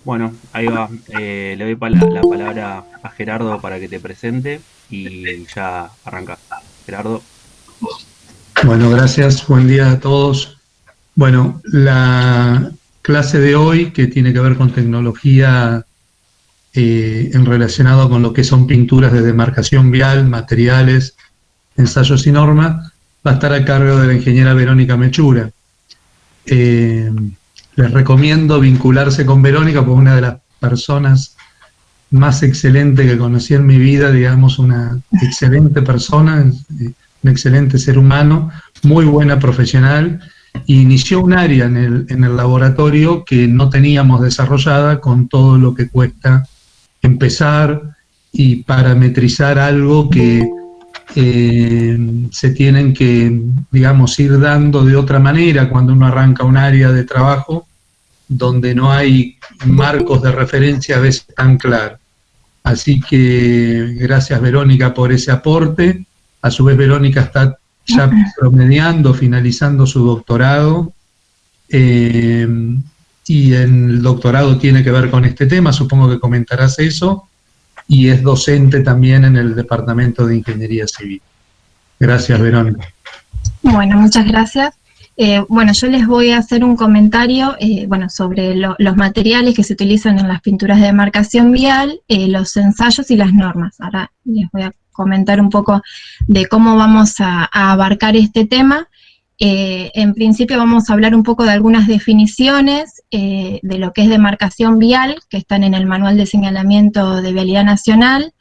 Bueno, ahí va. Le doy la palabra a Gerardo para que te presente y ya arranca. Gerardo. Bueno, gracias. Buen día a todos. Bueno, la clase de hoy, que tiene que ver con tecnología en relacionado con lo que son pinturas de demarcación vial, materiales, ensayos y normas, va a estar a cargo de la ingeniera Verónica Mechura. Eh, Les recomiendo vincularse con Verónica, porque es una de las personas más excelentes que conocí en mi vida, digamos, una excelente persona, un excelente ser humano, muy buena profesional, e inició un área en el laboratorio que no teníamos desarrollada con todo lo que cuesta empezar y parametrizar algo que se tienen que, digamos, ir dando de otra manera cuando uno arranca un área de trabajo donde no hay marcos de referencia a veces tan claros. Así que gracias Verónica por ese aporte. A su vez Verónica está ya promediando, finalizando su doctorado, eh, y el doctorado tiene que ver con este tema, supongo que comentarás eso, y es docente también en el Departamento de Ingeniería Civil. Gracias Verónica. Bueno, muchas gracias. Bueno, yo les voy a hacer un comentario sobre los materiales que se utilizan en las pinturas de demarcación vial, los ensayos y las normas. Ahora les voy a comentar un poco de cómo vamos a abarcar este tema. En principio vamos a hablar un poco de algunas definiciones de lo que es demarcación vial, que están en el Manual de Señalamiento de Vialidad Nacional.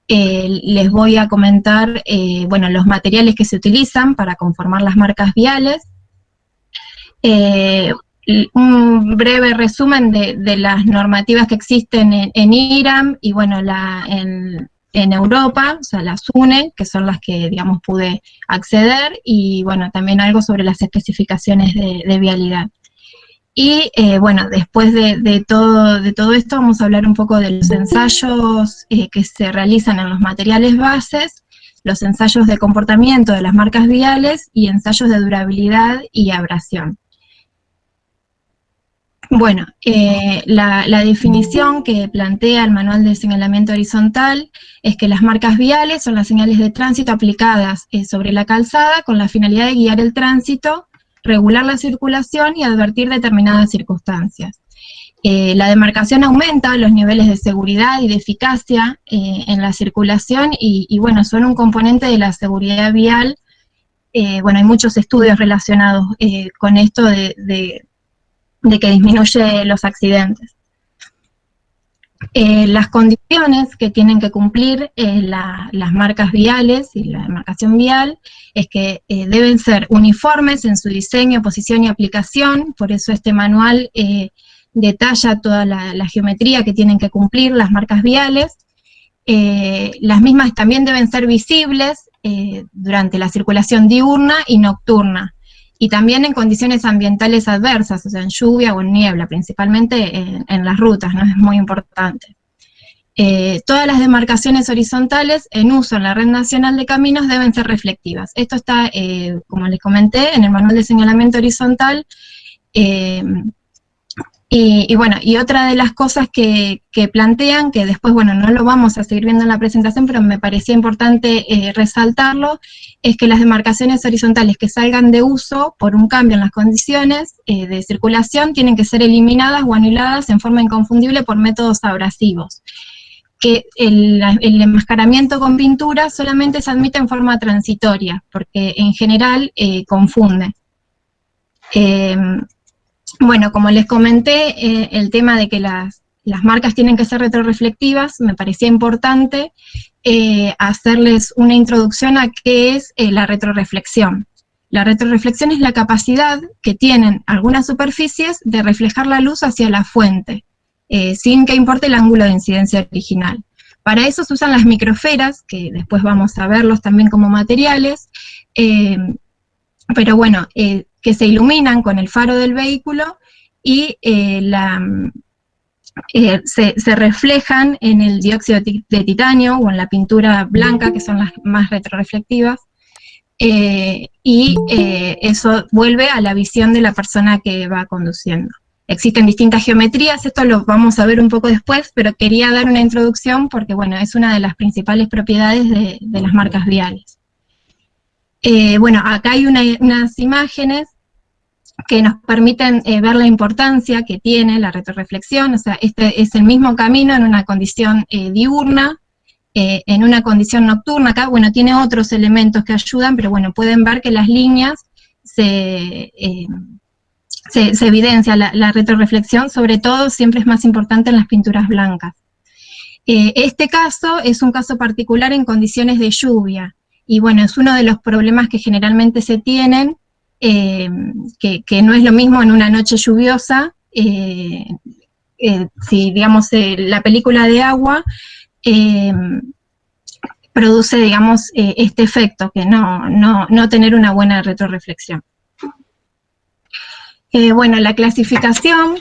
Les voy a comentar los materiales que se utilizan para conformar las marcas viales. Un breve resumen de las normativas que existen en IRAM y bueno, en Europa, o sea, las UNE, que son las que, digamos, pude acceder, y bueno, también algo sobre las especificaciones de vialidad. Y bueno, después de todo esto vamos a hablar un poco de los ensayos que se realizan en los materiales bases, los ensayos de comportamiento de las marcas viales y ensayos de durabilidad y abrasión. Bueno, la definición que plantea el Manual de Señalamiento Horizontal es que las marcas viales son las señales de tránsito aplicadas sobre la calzada con la finalidad de guiar el tránsito, regular la circulación y advertir determinadas circunstancias. La demarcación aumenta los niveles de seguridad y de eficacia en la circulación y bueno, son un componente de la seguridad vial. Bueno, hay muchos estudios relacionados con esto de que disminuye los accidentes. Las condiciones que tienen que cumplir las marcas viales y la demarcación vial es que deben ser uniformes en su diseño, posición y aplicación. Por eso este manual detalla toda la geometría que tienen que cumplir las marcas viales. Las mismas también deben ser visibles durante la circulación diurna y nocturna, y también en condiciones ambientales adversas, o sea, en lluvia o en niebla, principalmente en las rutas, ¿no? Es muy importante. Todas las demarcaciones horizontales en uso en la Red Nacional de Caminos deben ser reflectivas. Esto está, como les comenté, en el Manual de Señalamiento Horizontal. Y bueno, y otra de las cosas que plantean, que después, bueno, no lo vamos a seguir viendo en la presentación, pero me parecía importante resaltarlo, es que las demarcaciones horizontales que salgan de uso por un cambio en las condiciones de circulación tienen que ser eliminadas o anuladas en forma inconfundible por métodos abrasivos. Que el enmascaramiento con pintura solamente se admite en forma transitoria, porque en general confunde. Bueno, como les comenté, el tema de que las marcas tienen que ser retroreflectivas, me parecía importante hacerles una introducción a qué es la retroreflexión. La retroreflexión es la capacidad que tienen algunas superficies de reflejar la luz hacia la fuente, sin que importe el ángulo de incidencia original. Para eso se usan las microesferas, que después vamos a verlos también como materiales, pero bueno, que se iluminan con el faro del vehículo y se reflejan en el dióxido de titanio o en la pintura blanca, que son las más retroreflectivas, y eso vuelve a la visión de la persona que va conduciendo. existen distintas geometrías, esto lo vamos a ver un poco después, pero quería dar una introducción porque, bueno, es una de las principales propiedades de las marcas viales. Bueno, acá hay unas imágenes que nos permiten ver la importancia que tiene la retroreflexión, o sea, este es el mismo camino en una condición diurna, en una condición nocturna. Acá, bueno, tiene otros elementos que ayudan, pero bueno, pueden ver que las líneas se evidencia la retroreflexión, sobre todo siempre es más importante en las pinturas blancas. Este caso es un caso particular en condiciones de lluvia, y bueno, es uno de los problemas que generalmente se tienen, que no es lo mismo en una noche lluviosa, si digamos la película de agua produce, digamos, este efecto, que no tener una buena retroreflexión. Bueno, la clasificación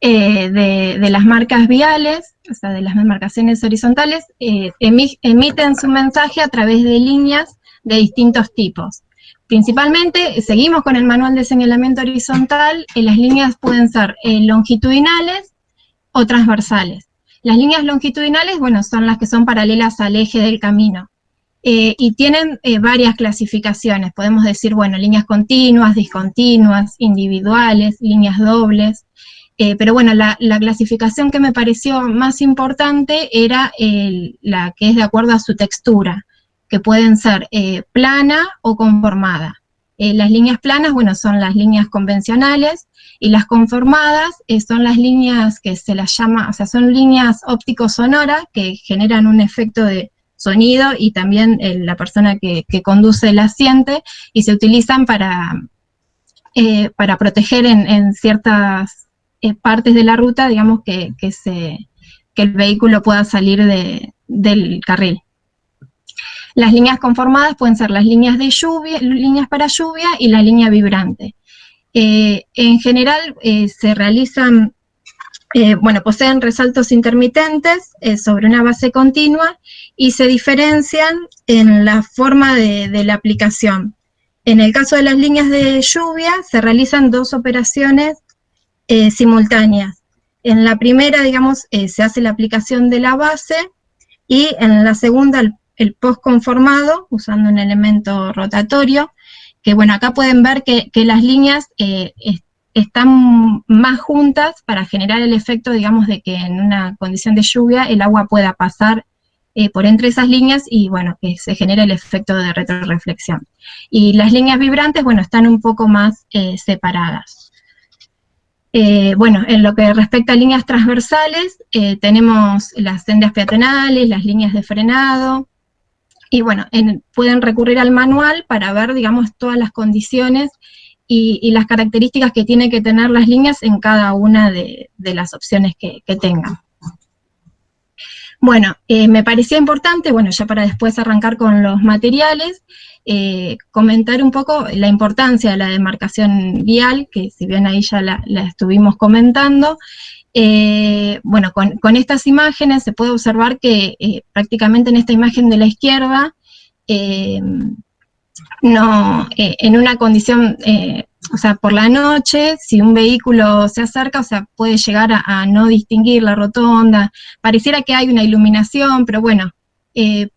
de las marcas viales, o sea, de las demarcaciones horizontales, emiten su mensaje a través de líneas de distintos tipos. Principalmente, seguimos con el manual de señalamiento horizontal, las líneas pueden ser longitudinales o transversales. Las líneas longitudinales, bueno, son las que son paralelas al eje del camino. Y tienen varias clasificaciones, podemos decir, bueno, líneas continuas, discontinuas, individuales, líneas dobles, pero bueno, la clasificación que me pareció más importante era la que es de acuerdo a su textura, que pueden ser plana o conformada. Las líneas planas, bueno, son las líneas convencionales, y las conformadas son las líneas que se las llama, o sea, son líneas óptico-sonoras que generan un efecto de sonido, y también la persona que conduce la siente, y se utilizan para proteger en ciertas partes de la ruta, digamos, que el vehículo pueda salir del carril. Las líneas conformadas pueden ser las líneas de lluvia, líneas para lluvia, y la línea vibrante. En general se realizan, bueno, poseen resaltos intermitentes sobre una base continua, y se diferencian en la forma de la aplicación. En el caso de las líneas de lluvia, se realizan dos operaciones simultáneas. En la primera, digamos, se hace la aplicación de la base, y en la segunda, el post conformado, usando un elemento rotatorio, que bueno, acá pueden ver que las líneas están más juntas para generar el efecto, digamos, de que en una condición de lluvia el agua pueda pasar por entre esas líneas, y bueno, que se genere el efecto de retroreflexión. Y las líneas vibrantes, bueno, están un poco más separadas. Bueno, en lo que respecta a líneas transversales, tenemos las sendas peatonales, las líneas de frenado, y bueno, pueden recurrir al manual para ver, digamos, todas las condiciones y las características que tienen que tener las líneas en cada una de las opciones que tengan. Bueno, me parecía importante, bueno, ya para después arrancar con los materiales, comentar un poco la importancia de la demarcación vial, que si bien ahí ya la estuvimos comentando. Bueno, con estas imágenes se puede observar que prácticamente en esta imagen de la izquierda, en una condición, o sea, por la noche, si un vehículo se acerca, o sea, puede llegar a no distinguir la rotonda, pareciera que hay una iluminación, pero bueno,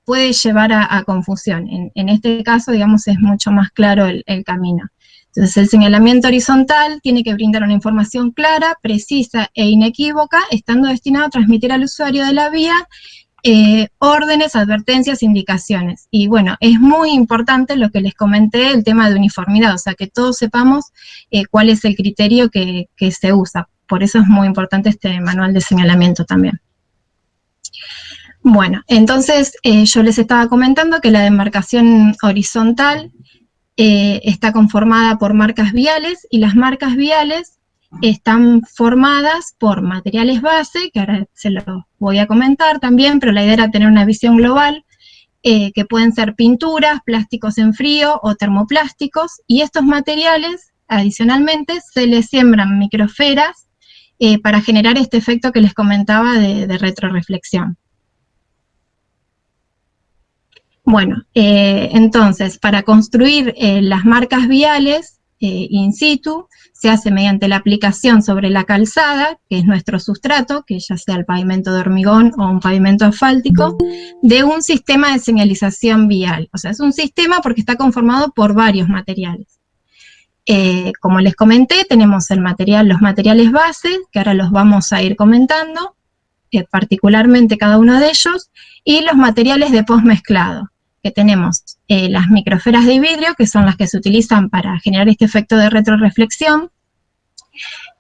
puede llevar a confusión. En este caso, digamos, es mucho más claro el camino. Entonces, el señalamiento horizontal tiene que brindar una información clara, precisa e inequívoca, estando destinado a transmitir al usuario de la vía órdenes, advertencias, indicaciones. Y bueno, es muy importante lo que les comenté, el tema de uniformidad, o sea, que todos sepamos cuál es el criterio que se usa. Por eso es muy importante este manual de señalamiento también. Bueno, entonces yo les estaba comentando que la demarcación horizontal está conformada por marcas viales, y las marcas viales están formadas por materiales base, que ahora se los voy a comentar también, pero la idea era tener una visión global, que pueden ser pinturas, plásticos en frío o termoplásticos, y estos materiales, adicionalmente, se les siembran microesferas para generar este efecto que les comentaba de retroreflexión. Bueno, entonces, para construir las marcas viales, in situ, se hace mediante la aplicación sobre la calzada, que es nuestro sustrato, que ya sea el pavimento de hormigón o un pavimento asfáltico, de un sistema de señalización vial. O sea, es un sistema porque está conformado por varios materiales. Como les comenté, tenemos los materiales bases, que ahora los vamos a ir comentando, particularmente cada uno de ellos, y los materiales de postmezclado, que tenemos las microesferas de vidrio, que son las que se utilizan para generar este efecto de retroreflexión,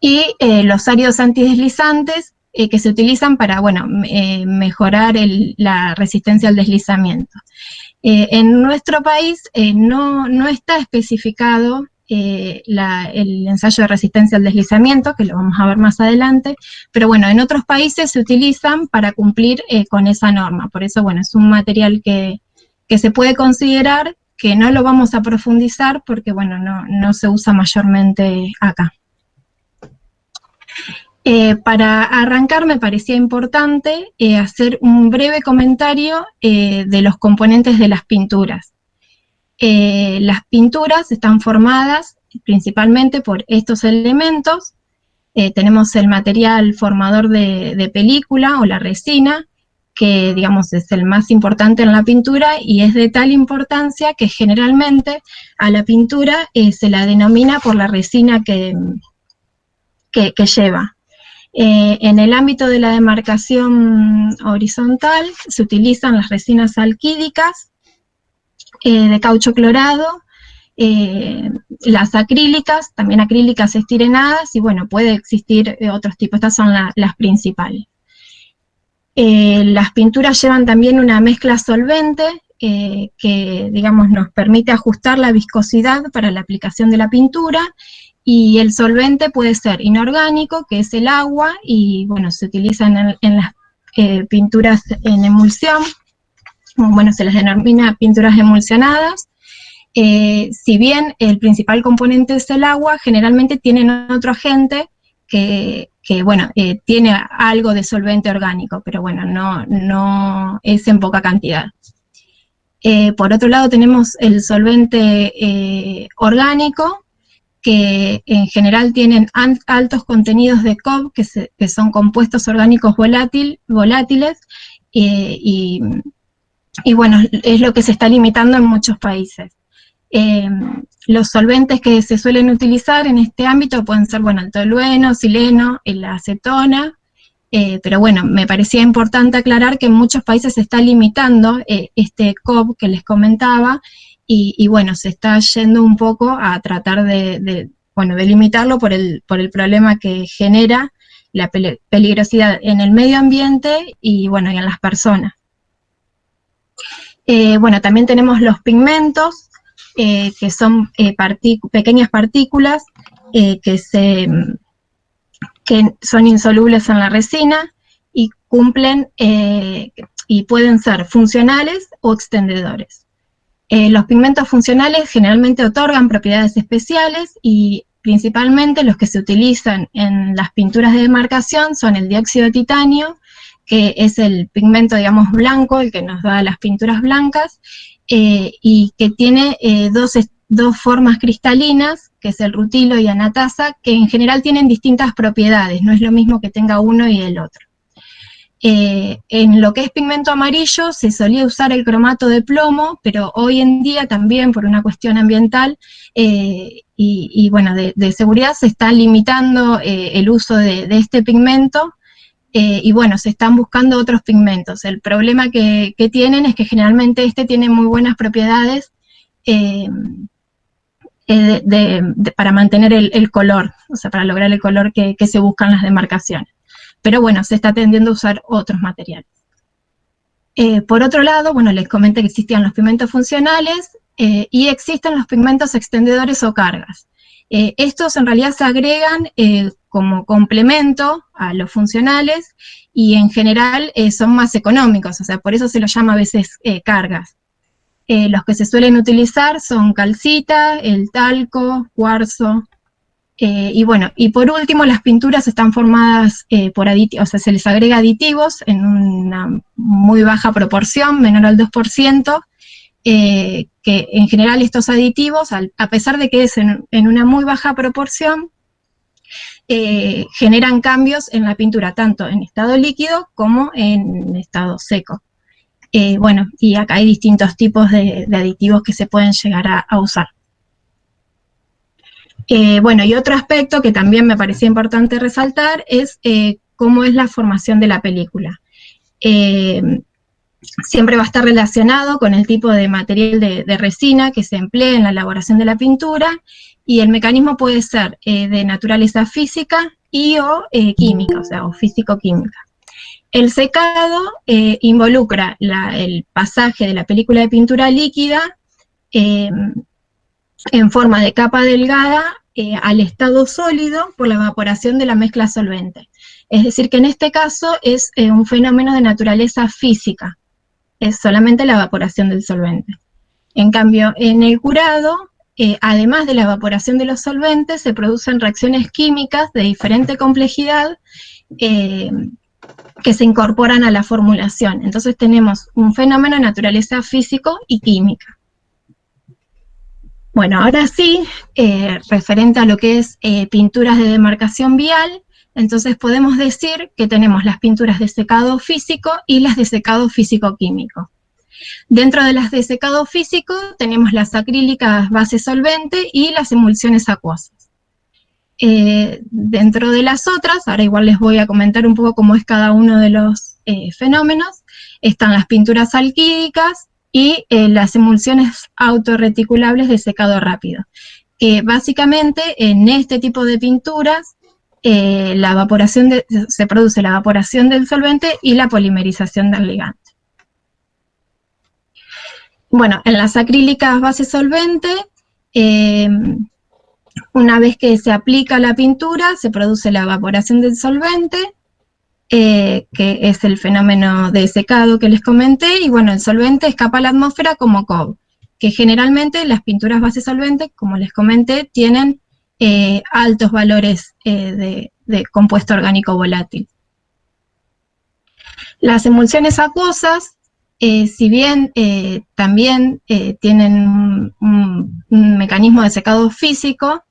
y los áridos antideslizantes, que se utilizan para, bueno, mejorar la resistencia al deslizamiento. En nuestro país no está especificado el ensayo de resistencia al deslizamiento, que lo vamos a ver más adelante, pero bueno, en otros países se utilizan para cumplir con esa norma. Por eso, bueno, es un material que se puede considerar, que no lo vamos a profundizar porque, bueno, no se usa mayormente acá. Para arrancar me parecía importante hacer un breve comentario de los componentes de las pinturas. Las pinturas están formadas principalmente por estos elementos. Tenemos el material formador de película o la resina, que digamos es el más importante en la pintura y es de tal importancia que generalmente a la pintura se la denomina por la resina que lleva. En el ámbito de la demarcación horizontal se utilizan las resinas alquídicas de caucho clorado, las acrílicas, también acrílicas estirenadas, y bueno, puede existir otros tipos, estas son las principales. Las pinturas llevan también una mezcla solvente que, digamos, nos permite ajustar la viscosidad para la aplicación de la pintura, y el solvente puede ser inorgánico, que es el agua, y bueno, se utiliza en las pinturas en emulsión, bueno, se les denomina pinturas emulsionadas. Si bien el principal componente es el agua, generalmente tienen otro agente que bueno, tiene algo de solvente orgánico, pero bueno, no es en poca cantidad. Por otro lado tenemos el solvente orgánico, que en general tienen altos contenidos de COB, que son compuestos orgánicos volátiles, y bueno, es lo que se está limitando en muchos países. Los solventes que se suelen utilizar en este ámbito pueden ser, bueno, el tolueno, sileno, la acetona, pero bueno, me parecía importante aclarar que en muchos países se está limitando este COB que les comentaba, y bueno, se está yendo un poco a tratar de limitarlo por el problema que genera la peligrosidad en el medio ambiente y bueno, y en las personas. Bueno, también tenemos los pigmentos, que son pequeñas partículas que son insolubles en la resina y cumplen y pueden ser funcionales o extendedores. Los pigmentos funcionales generalmente otorgan propiedades especiales, y principalmente los que se utilizan en las pinturas de demarcación son el dióxido de titanio, que es el pigmento, digamos, blanco, el que nos da las pinturas blancas, y que tiene dos formas cristalinas, que es el rutilo y anatasa, que en general tienen distintas propiedades, no es lo mismo que tenga uno y el otro. En lo que es pigmento amarillo se solía usar el cromato de plomo, pero hoy en día también por una cuestión ambiental y bueno, de seguridad se está limitando el uso de este pigmento, y bueno, se están buscando otros pigmentos. El problema que tienen es que generalmente este tiene muy buenas propiedades para mantener el color, o sea, para lograr el color que se busca en las demarcaciones. Pero bueno, se está tendiendo a usar otros materiales. Por otro lado, bueno, les comenté que existían los pigmentos funcionales y existen los pigmentos extendedores o cargas. Estos en realidad se agregan como complemento a los funcionales y en general son más económicos, o sea, por eso se los llama a veces cargas. Los que se suelen utilizar son calcita, el talco, cuarzo, y bueno, y por último las pinturas están formadas por aditivos, o sea, se les agrega aditivos en una muy baja proporción, menor al 2%, que en general estos aditivos, a pesar de que es en una muy baja proporción, generan cambios en la pintura, tanto en estado líquido como en estado seco. Bueno, y acá hay distintos tipos de aditivos que se pueden llegar a usar. Bueno, y otro aspecto que también me parecía importante resaltar es cómo es la formación de la película. Siempre va a estar relacionado con el tipo de material de resina que se emplea en la elaboración de la pintura, y el mecanismo puede ser de naturaleza física y o química, o sea, o físico-química. El secado involucra el pasaje de la película de pintura líquida en forma de capa delgada al estado sólido por la evaporación de la mezcla solvente. Es decir, que en este caso es un fenómeno de naturaleza física, es solamente la evaporación del solvente. En cambio, en el curado, además de la evaporación de los solventes, se producen reacciones químicas de diferente complejidad que se incorporan a la formulación. Entonces tenemos un fenómeno de naturaleza físico y química. Bueno, ahora sí, referente a lo que es pinturas de demarcación vial, entonces podemos decir que tenemos las pinturas de secado físico y las de secado físico-químico. Dentro de las de secado físico tenemos las acrílicas base solvente y las emulsiones acuosas. Dentro de las otras, ahora igual les voy a comentar un poco cómo es cada uno de los fenómenos, están las pinturas alquídicas y las emulsiones autorreticulables de secado rápido. Básicamente en este tipo de pinturas se produce la evaporación del solvente y la polimerización del ligante. Bueno, en las acrílicas base solvente, una vez que se aplica la pintura, se produce la evaporación del solvente, que es el fenómeno de secado que les comenté, y bueno, el solvente escapa a la atmósfera como COB, que generalmente las pinturas base solvente, como les comenté, tienen altos valores de compuesto orgánico volátil. Las emulsiones acuosas, si bien también tienen un mecanismo de secado físico,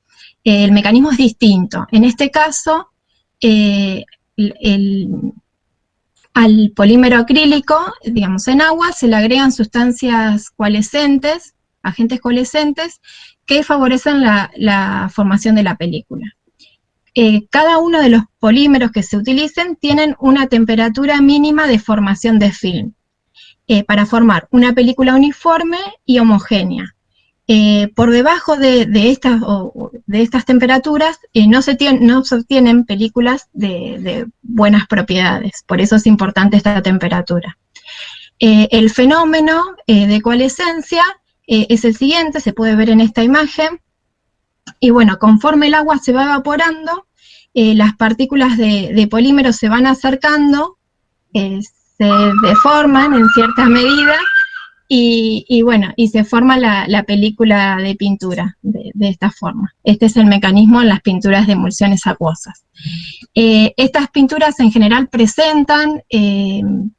el mecanismo es distinto. En este caso, al polímero acrílico, digamos en agua, se le agregan sustancias coalescentes, agentes coalescentes, que favorecen la formación de la película. Cada uno de los polímeros que se utilicen tienen una temperatura mínima de formación de film, para formar una película uniforme y homogénea. Por debajo de estas temperaturas no se obtienen películas de buenas propiedades, por eso es importante esta temperatura. El fenómeno de coalescencia es el siguiente, se puede ver en esta imagen, y bueno, conforme el agua se va evaporando, las partículas de polímeros se van acercando, se deforman en cierta medida, y bueno, y se forma la película de pintura de esta forma. Este es el mecanismo en las pinturas de emulsiones acuosas. Estas pinturas en general presentan,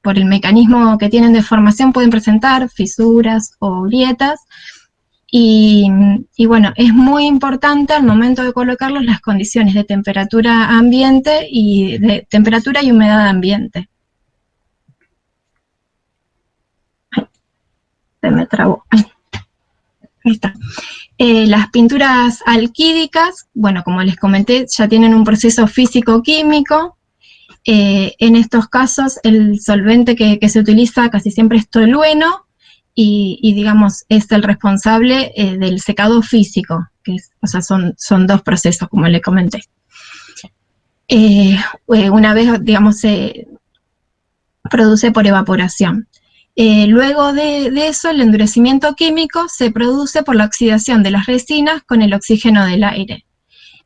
por el mecanismo que tienen de formación, pueden presentar fisuras o grietas, y bueno, es muy importante al momento de colocarlos las condiciones de temperatura ambiente y de temperatura y humedad ambiente. Se me trabó. Ahí está. Las pinturas alquídicas, bueno, como les comenté, ya tienen un proceso físico-químico. En estos casos, el solvente que se utiliza casi siempre es tolueno, y digamos, es el responsable del secado físico, o sea, son dos procesos, como les comenté. Una vez, digamos, se produce por evaporación. Luego de eso, el endurecimiento químico se produce por la oxidación de las resinas con el oxígeno del aire.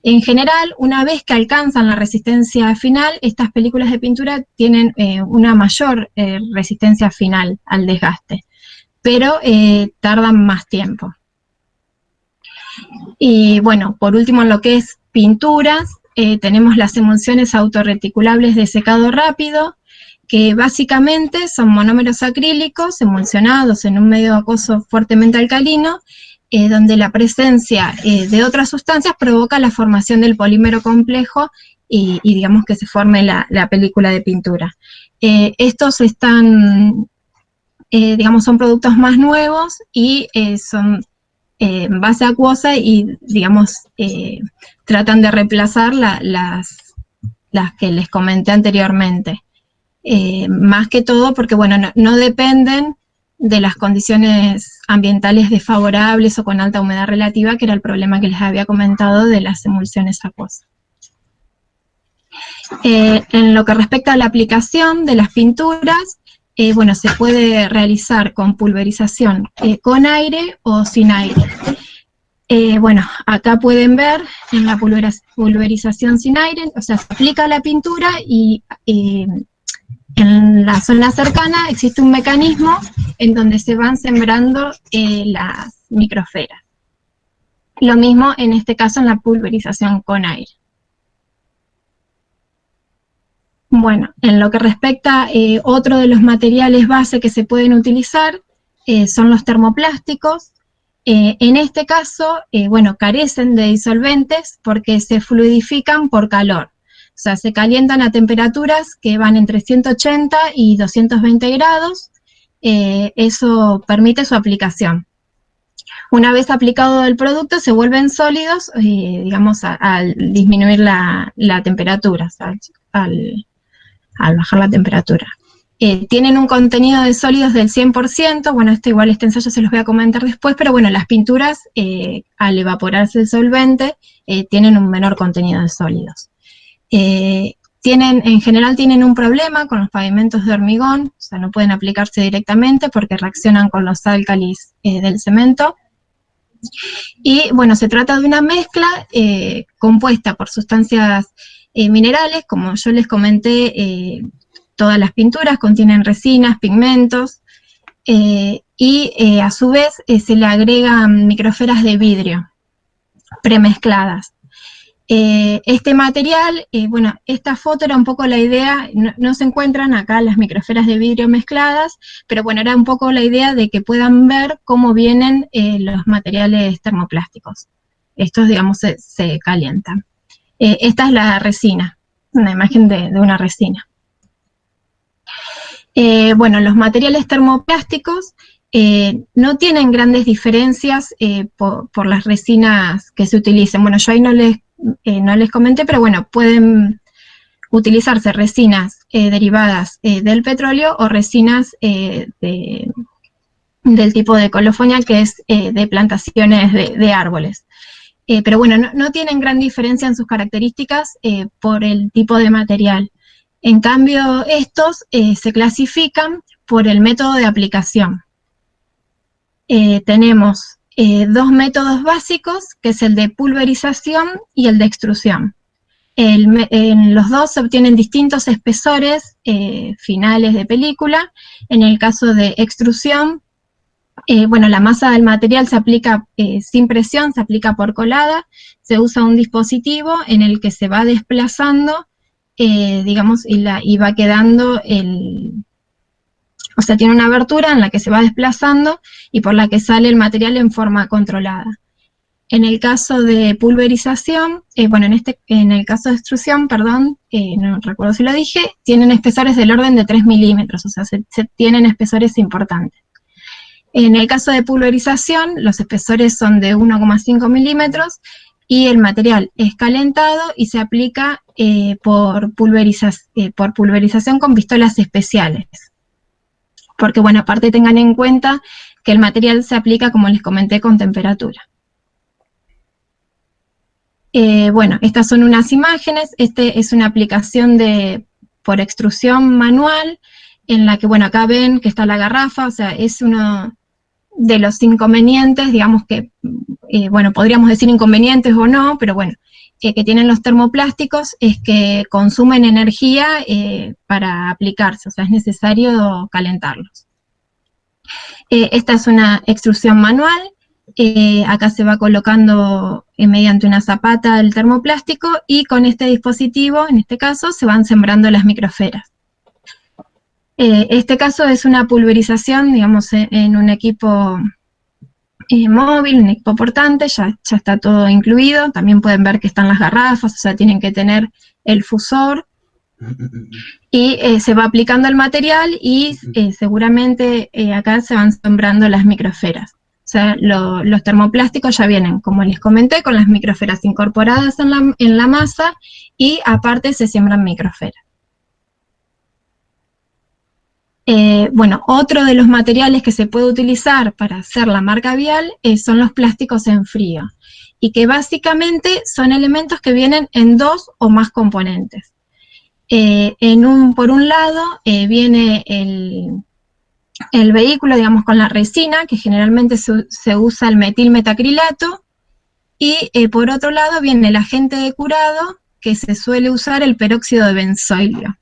En general, una vez que alcanzan la resistencia final, estas películas de pintura tienen una mayor resistencia final al desgaste, pero tardan más tiempo. Y bueno, por último, en lo que es pinturas, tenemos las emulsiones autorreticulables de secado rápido, que básicamente son monómeros acrílicos emulsionados en un medio acuoso fuertemente alcalino, donde la presencia de otras sustancias provoca la formación del polímero complejo y digamos que se forme la película de pintura. Estos están, digamos, son productos más nuevos y son base acuosa y, digamos, tratan de reemplazar las que les comenté anteriormente. Más que todo porque, bueno, no dependen de las condiciones ambientales desfavorables o con alta humedad relativa, que era el problema que les había comentado de las emulsiones acuosas. En lo que respecta a la aplicación de las pinturas, bueno, se puede realizar con pulverización con aire o sin aire. Bueno, acá pueden ver en la pulverización sin aire, o sea, se aplica la pintura y en la zona cercana existe un mecanismo en donde se van sembrando las microesferas. Lo mismo en este caso en la pulverización con aire. Bueno, en lo que respecta otro de los materiales base que se pueden utilizar son los termoplásticos. En este caso, bueno, carecen de disolventes porque se fluidifican por calor. O sea, se calientan a temperaturas que van entre 180 y 220 grados. Eso permite su aplicación. Una vez aplicado el producto, se vuelven sólidos, digamos, al disminuir la temperatura, o sea, al bajar la temperatura. Tienen un contenido de sólidos del 100%, bueno, igual este ensayo se los voy a comentar después, pero bueno, las pinturas, al evaporarse el solvente, tienen un menor contenido de sólidos. En general tienen un problema con los pavimentos de hormigón, o sea, no pueden aplicarse directamente porque reaccionan con los álcalis del cemento. Y bueno, se trata de una mezcla compuesta por sustancias minerales, como yo les comenté, todas las pinturas contienen resinas, pigmentos, y a su vez se le agregan microesferas de vidrio premezcladas. Este material, bueno, esta foto era un poco la idea, no se encuentran acá las microesferas de vidrio mezcladas, pero bueno, era un poco la idea de que puedan ver cómo vienen los materiales termoplásticos. Estos, digamos, se calientan. Esta es la resina, una imagen de una resina. Bueno, los materiales termoplásticos no tienen grandes diferencias por las resinas que se utilicen. Bueno, yo ahí no les comenté, pero bueno, pueden utilizarse resinas derivadas del petróleo o resinas del tipo de colofonia, que es de plantaciones de árboles. Pero bueno, no tienen gran diferencia en sus características por el tipo de material. En cambio, estos se clasifican por el método de aplicación. Tenemos dos métodos básicos, que es el de pulverización y el de extrusión. En los dos se obtienen distintos espesores finales de película. En el caso de extrusión, bueno, la masa del material se aplica sin presión, se aplica por colada, se usa un dispositivo en el que se va desplazando, digamos, y va quedando o sea, tiene una abertura en la que se va desplazando y por la que sale el material en forma controlada. En el caso de pulverización, bueno, en el caso de extrusión, perdón, no recuerdo si lo dije, tienen espesores del orden de 3 milímetros, o sea, se tienen espesores importantes. En el caso de pulverización, los espesores son de 1,5 milímetros y el material es calentado y se aplica por pulverización con pistolas especiales. Porque, bueno, aparte tengan en cuenta que el material se aplica, como les comenté, con temperatura. Bueno, estas son unas imágenes. Este es una aplicación por extrusión manual, en la que, bueno, acá ven que está la garrafa, o sea, es uno de los inconvenientes, digamos que, bueno, podríamos decir inconvenientes o no, pero bueno, que tienen los termoplásticos es que consumen energía para aplicarse, o sea, es necesario calentarlos. Esta es una extrusión manual. Acá se va colocando mediante una zapata el termoplástico y con este dispositivo, en este caso, se van sembrando las microesferas. Este caso es una pulverización, digamos, en un equipo móvil, un equipo portante, ya está todo incluido. También pueden ver que están las garrafas, o sea, tienen que tener el fusor, y se va aplicando el material y seguramente acá se van sembrando las microesferas. O sea, los termoplásticos ya vienen, como les comenté, con las microesferas incorporadas en la masa, y aparte se siembran microesferas. Bueno, otro de los materiales que se puede utilizar para hacer la marca vial son los plásticos en frío, y que básicamente son elementos que vienen en 2 o más componentes. Por un lado viene el vehículo, digamos, con la resina, que generalmente se usa el metilmetacrilato, y por otro lado viene el agente de curado, que se suele usar el peróxido de benzoilo.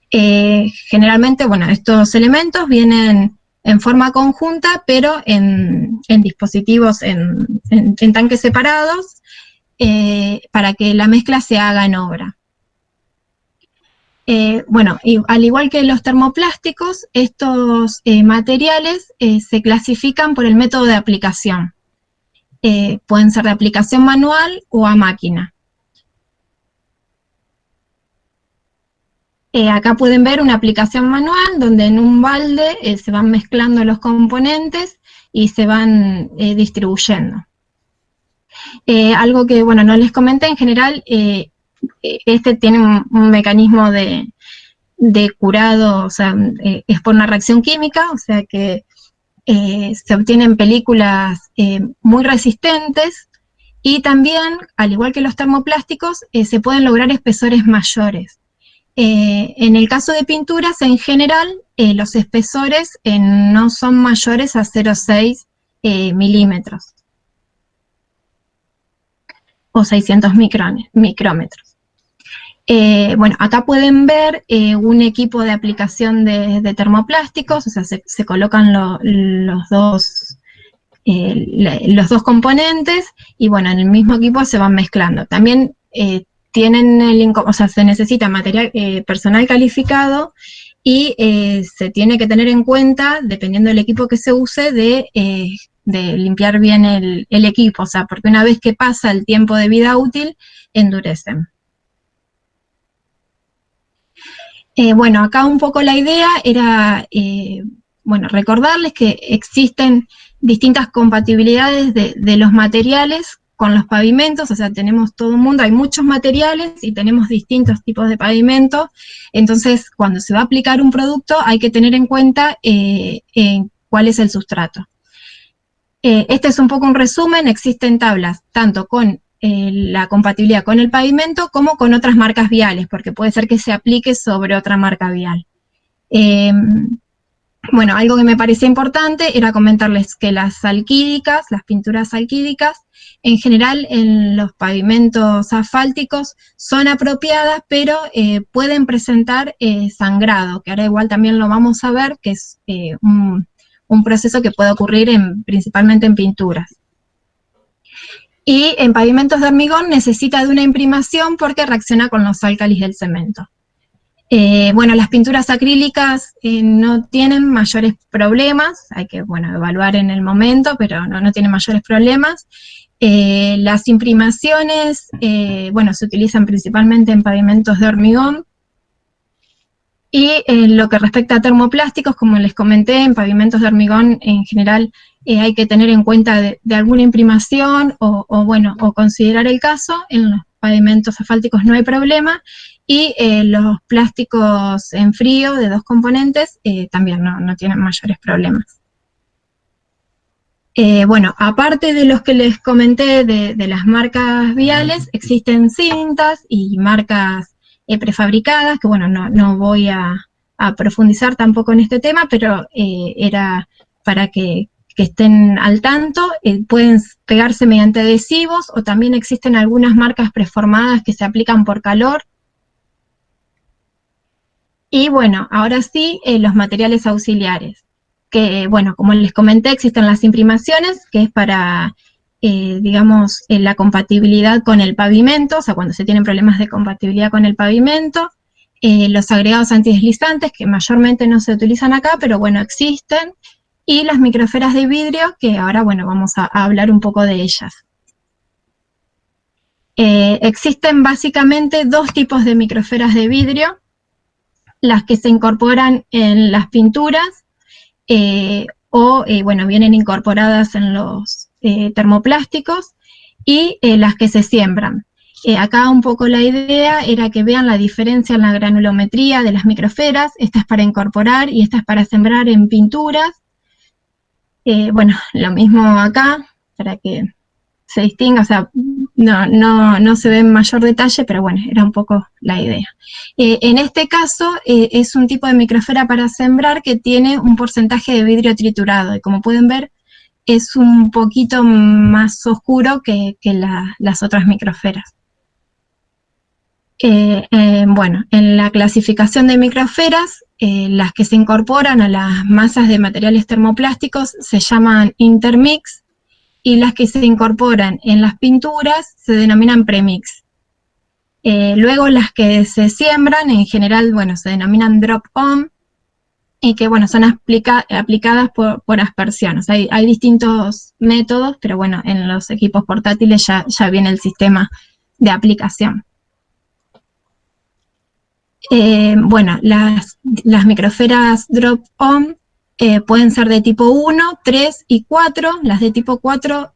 Generalmente, bueno, estos elementos vienen en forma conjunta, pero en dispositivos, en tanques separados, para que la mezcla se haga en obra. Bueno, al igual que los termoplásticos, estos materiales se clasifican por el método de aplicación. Pueden ser de aplicación manual o a máquina. Acá pueden ver una aplicación manual donde en un balde se van mezclando los componentes y se van distribuyendo. Algo que, bueno, no les comenté, en general, este tiene un mecanismo de curado, o sea, es por una reacción química, o sea que se obtienen películas muy resistentes, y también, al igual que los termoplásticos, se pueden lograr espesores mayores. En el caso de pinturas, en general, los espesores no son mayores a 0,6 milímetros o 600 micrómetros. Bueno, acá pueden ver un equipo de aplicación de termoplásticos, o sea, se colocan los dos componentes, y bueno, en el mismo equipo se van mezclando. También o sea, se necesita material personal calificado, y se tiene que tener en cuenta, dependiendo del equipo que se use, de limpiar bien el equipo, o sea, porque una vez que pasa el tiempo de vida útil, endurecen. Bueno, acá un poco la idea era, bueno, recordarles que existen distintas compatibilidades de los materiales con los pavimentos, o sea, tenemos todo un mundo, hay muchos materiales y tenemos distintos tipos de pavimento. Entonces, cuando se va a aplicar un producto, hay que tener en cuenta cuál es el sustrato. Este es un poco un resumen. Existen tablas tanto con la compatibilidad con el pavimento como con otras marcas viales, porque puede ser que se aplique sobre otra marca vial. Bueno, algo que me parecía importante era comentarles que las alquídicas, las pinturas alquídicas, en general en los pavimentos asfálticos son apropiadas, pero pueden presentar sangrado, que ahora igual también lo vamos a ver, que es un proceso que puede ocurrir principalmente en pinturas. Y en pavimentos de hormigón necesita de una imprimación porque reacciona con los álcalis del cemento. Bueno, las pinturas acrílicas no tienen mayores problemas, hay que, bueno, evaluar en el momento, pero no tienen mayores problemas. Las imprimaciones, bueno, se utilizan principalmente en pavimentos de hormigón. Y en lo que respecta a termoplásticos, como les comenté, en pavimentos de hormigón en general hay que tener en cuenta de alguna imprimación o considerar el caso. En los pavimentos asfálticos no hay problema, y los plásticos en frío de 2 componentes también no tienen mayores problemas. Bueno, aparte de los que les comenté de las marcas viales, existen cintas y marcas prefabricadas, que bueno, no voy a profundizar tampoco en este tema, pero era para que estén al tanto. Pueden pegarse mediante adhesivos, o también existen algunas marcas preformadas que se aplican por calor. Y bueno, ahora sí, los materiales auxiliares, que bueno, como les comenté, existen las imprimaciones, que es para, digamos, la compatibilidad con el pavimento, o sea, cuando se tienen problemas de compatibilidad con el pavimento. los agregados antideslizantes, que mayormente no se utilizan acá, pero bueno, existen, y las microesferas de vidrio, que ahora, bueno, vamos a hablar un poco de ellas. Existen básicamente dos tipos de microesferas de vidrio, las que se incorporan en las pinturas, bueno, vienen incorporadas en los termoplásticos, y las que se siembran. Acá un poco la idea era que vean la diferencia en la granulometría de las microesferas. Esta es para incorporar y esta es para sembrar en pinturas. Bueno, lo mismo acá, para que se distinga, o sea, no se ve en mayor detalle, pero bueno, era un poco la idea. En este caso, es un tipo de microesfera para sembrar que tiene un porcentaje de vidrio triturado, y como pueden ver, es un poquito más oscuro que las otras microesferas. Bueno, en la clasificación de microesferas, las que se incorporan a las masas de materiales termoplásticos se llaman intermix, y las que se incorporan en las pinturas se denominan premix. Luego las que se siembran, en general, bueno, se denominan drop-on, y que, bueno, son aplicadas por aspersión. O sea, hay distintos métodos, pero bueno, en los equipos portátiles ya viene el sistema de aplicación. Bueno, las microesferas drop-on pueden ser de tipo 1, 3 y 4. Las de tipo 4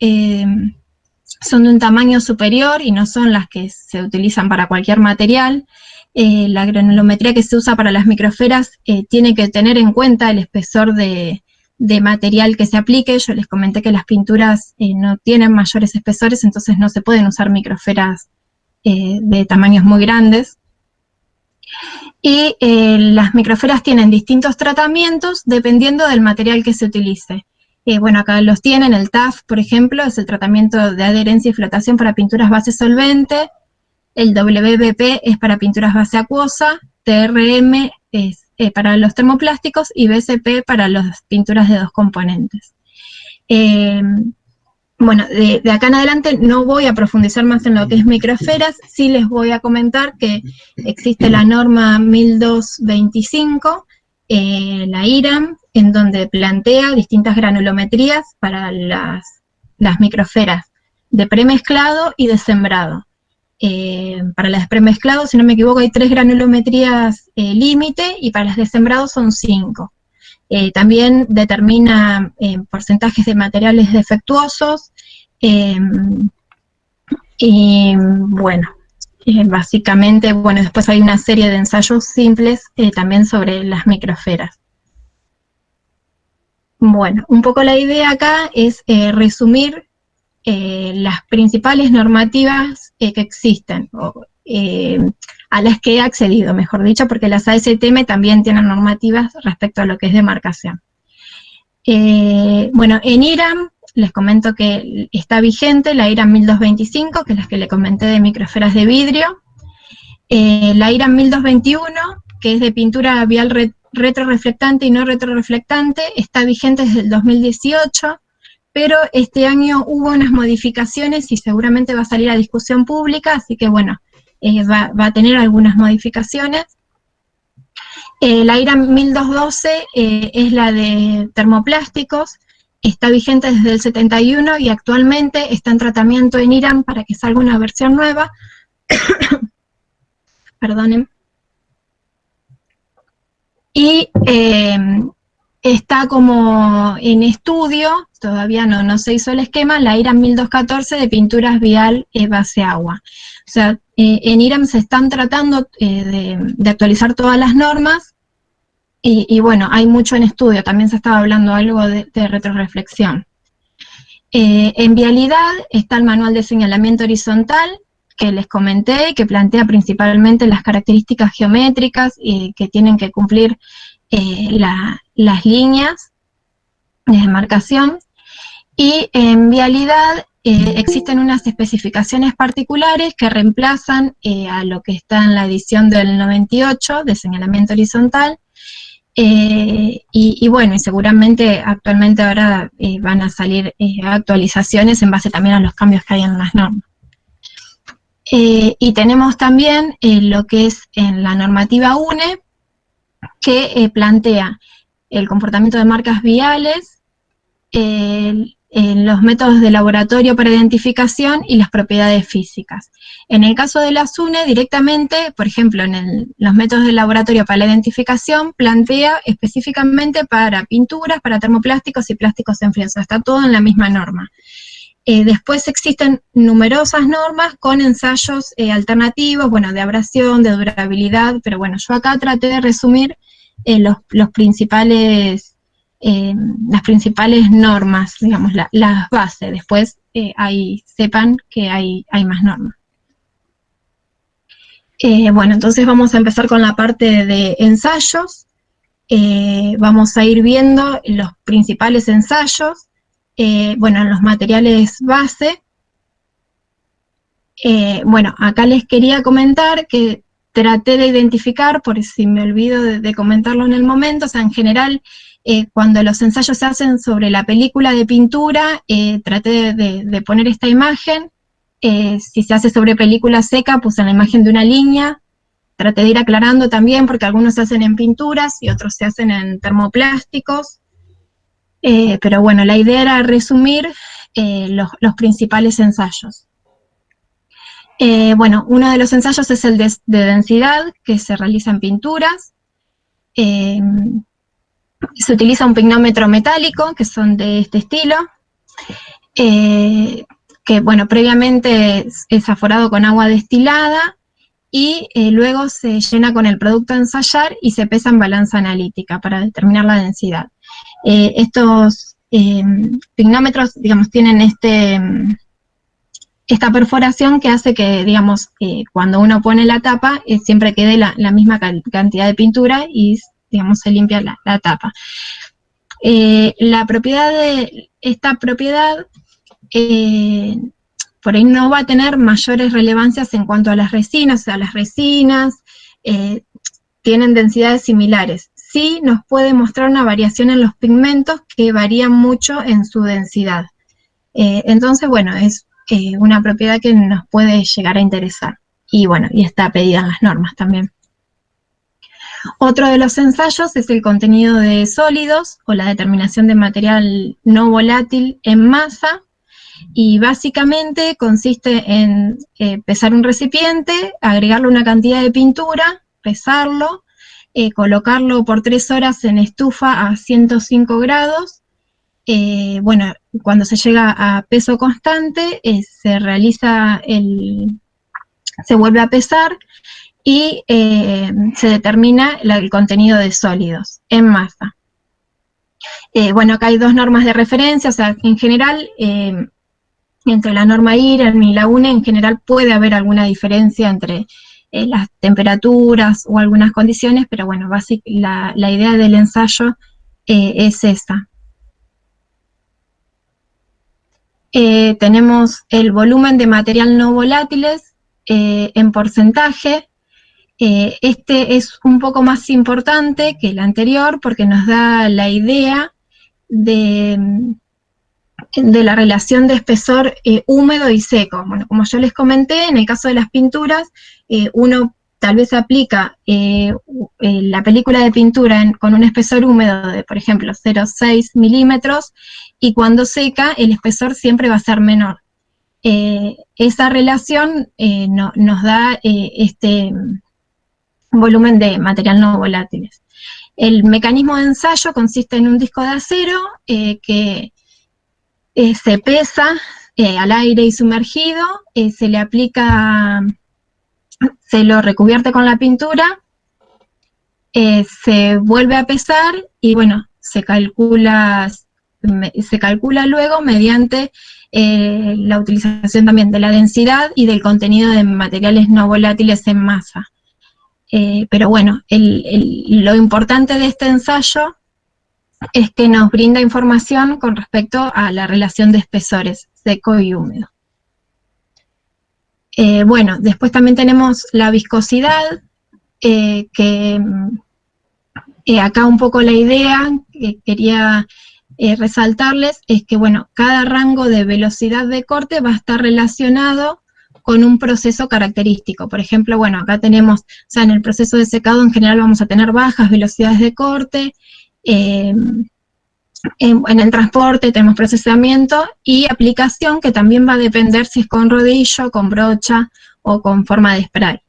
son de un tamaño superior y no son las que se utilizan para cualquier material. La granulometría que se usa para las microesferas tiene que tener en cuenta el espesor de material que se aplique. Yo les comenté que las pinturas no tienen mayores espesores, entonces no se pueden usar microesferas de tamaños muy grandes. Y las microesferas tienen distintos tratamientos dependiendo del material que se utilice. Bueno, acá los tienen. El TAF, por ejemplo, es el tratamiento de adherencia y flotación para pinturas base solvente. El WBP es para pinturas base acuosa. TRM es para los termoplásticos, y BCP para las pinturas de dos componentes. Bueno, de acá en adelante no voy a profundizar más en lo que es microesferas. Sí les voy a comentar que existe la norma 1225, la IRAM, en donde plantea distintas granulometrías para las microesferas de premezclado y de sembrado. Para las de premezclado, si no me equivoco, hay 3 granulometrías límite, y para las de sembrado son 5. También determina porcentajes de materiales defectuosos, y bueno, básicamente, bueno, después hay una serie de ensayos simples también sobre las microesferas. Bueno, un poco la idea acá es resumir las principales normativas que existen, a las que he accedido, mejor dicho, porque las ASTM también tienen normativas respecto a lo que es demarcación. Bueno, en IRAM les comento que está vigente la IRAM 1225, que es la que le comenté de microesferas de vidrio. La IRAM 1221, que es de pintura vial retroreflectante y no retroreflectante, está vigente desde el 2018, pero este año hubo unas modificaciones y seguramente va a salir a discusión pública, así que bueno, va a tener algunas modificaciones. La IRAM 1212 es la de termoplásticos, está vigente desde el 71 y actualmente está en tratamiento en IRAM para que salga una versión nueva. Perdonen. Y está como en estudio, todavía no se hizo el esquema, la IRAM 1214 de pinturas vial base agua. O sea, en IRAM se están tratando de actualizar todas las normas, y bueno, hay mucho en estudio, también se estaba hablando algo de retroreflexión. En vialidad está el manual de señalamiento horizontal, que les comenté, que plantea principalmente las características geométricas que tienen que cumplir las líneas de demarcación. Y en vialidad existen unas especificaciones particulares que reemplazan a lo que está en la edición del 98 de señalamiento horizontal, y bueno, y seguramente actualmente ahora van a salir actualizaciones en base también a los cambios que hay en las normas. Y tenemos también lo que es en la normativa UNE, que plantea el comportamiento de marcas viales, los métodos de laboratorio para identificación y las propiedades físicas. En el caso de la SUNE, directamente, por ejemplo, en los métodos de laboratorio para la identificación, plantea específicamente para pinturas, para termoplásticos y plásticos en frío, o sea, está todo en la misma norma. Después existen numerosas normas con ensayos alternativos, bueno, de abrasión, de durabilidad, pero bueno, yo acá traté de resumir las principales normas, digamos, las bases. Después sepan que hay más normas. Bueno, entonces vamos a empezar con la parte de ensayos. Vamos a ir viendo los principales ensayos. Bueno, en los materiales base. Bueno, acá les quería comentar que traté de identificar, por si me olvido de comentarlo en el momento, o sea, en general, cuando los ensayos se hacen sobre la película de pintura, traté de poner esta imagen. Si se hace sobre película seca, puse la imagen de una línea. Traté de ir aclarando también, porque algunos se hacen en pinturas y otros se hacen en termoplásticos. Pero bueno, la idea era resumir los principales ensayos. Bueno, uno de los ensayos es el de densidad, que se realiza en pinturas. Se utiliza un pignómetro metálico, que son de este estilo, que bueno, previamente es aforado con agua destilada, y luego se llena con el producto a ensayar y se pesa en balanza analítica para determinar la densidad. Estos pignómetros, digamos, tienen esta perforación que hace que, digamos, cuando uno pone la tapa, siempre quede la misma cantidad de pintura y, digamos, se limpia la tapa. La propiedad de esta propiedad por ahí no va a tener mayores relevancias en cuanto a las resinas, o sea, las resinas tienen densidades similares. Sí nos puede mostrar una variación en los pigmentos que varían mucho en su densidad. Entonces, bueno, es una propiedad que nos puede llegar a interesar. Y bueno, y está pedida en las normas también. Otro de los ensayos es el contenido de sólidos o la determinación de material no volátil en masa, y básicamente consiste en pesar un recipiente, agregarle una cantidad de pintura, pesarlo, colocarlo por 3 horas en estufa a 105 grados. Bueno, cuando se llega a peso constante, se vuelve a pesar y se determina el contenido de sólidos en masa. Bueno, acá hay 2 normas de referencia, o sea, en general, entre la norma IREN y la UNE, en general puede haber alguna diferencia entre las temperaturas o algunas condiciones, pero bueno, la idea del ensayo es esa. Tenemos el volumen de material no volátiles en porcentaje. Este es un poco más importante que el anterior porque nos da la idea de la relación de espesor húmedo y seco. Bueno, como yo les comenté, en el caso de las pinturas, uno tal vez aplica la película de pintura con un espesor húmedo de, por ejemplo, 0,6 milímetros, y cuando seca, el espesor siempre va a ser menor. Esa relación nos da este volumen de material no volátiles. El mecanismo de ensayo consiste en un disco de acero que se pesa al aire y sumergido, se le aplica, se lo recuvierte con la pintura, se vuelve a pesar y bueno, se calcula luego mediante la utilización también de la densidad y del contenido de materiales no volátiles en masa. Pero bueno, lo importante de este ensayo es que nos brinda información con respecto a la relación de espesores, seco y húmedo. Bueno, después también tenemos la viscosidad, que acá un poco la idea que quería resaltarles es que, bueno, cada rango de velocidad de corte va a estar relacionado con un proceso característico. Por ejemplo, bueno, acá tenemos, o sea, en el proceso de secado en general vamos a tener bajas velocidades de corte, en el transporte tenemos procesamiento y aplicación, que también va a depender si es con rodillo, con brocha o con forma de spray.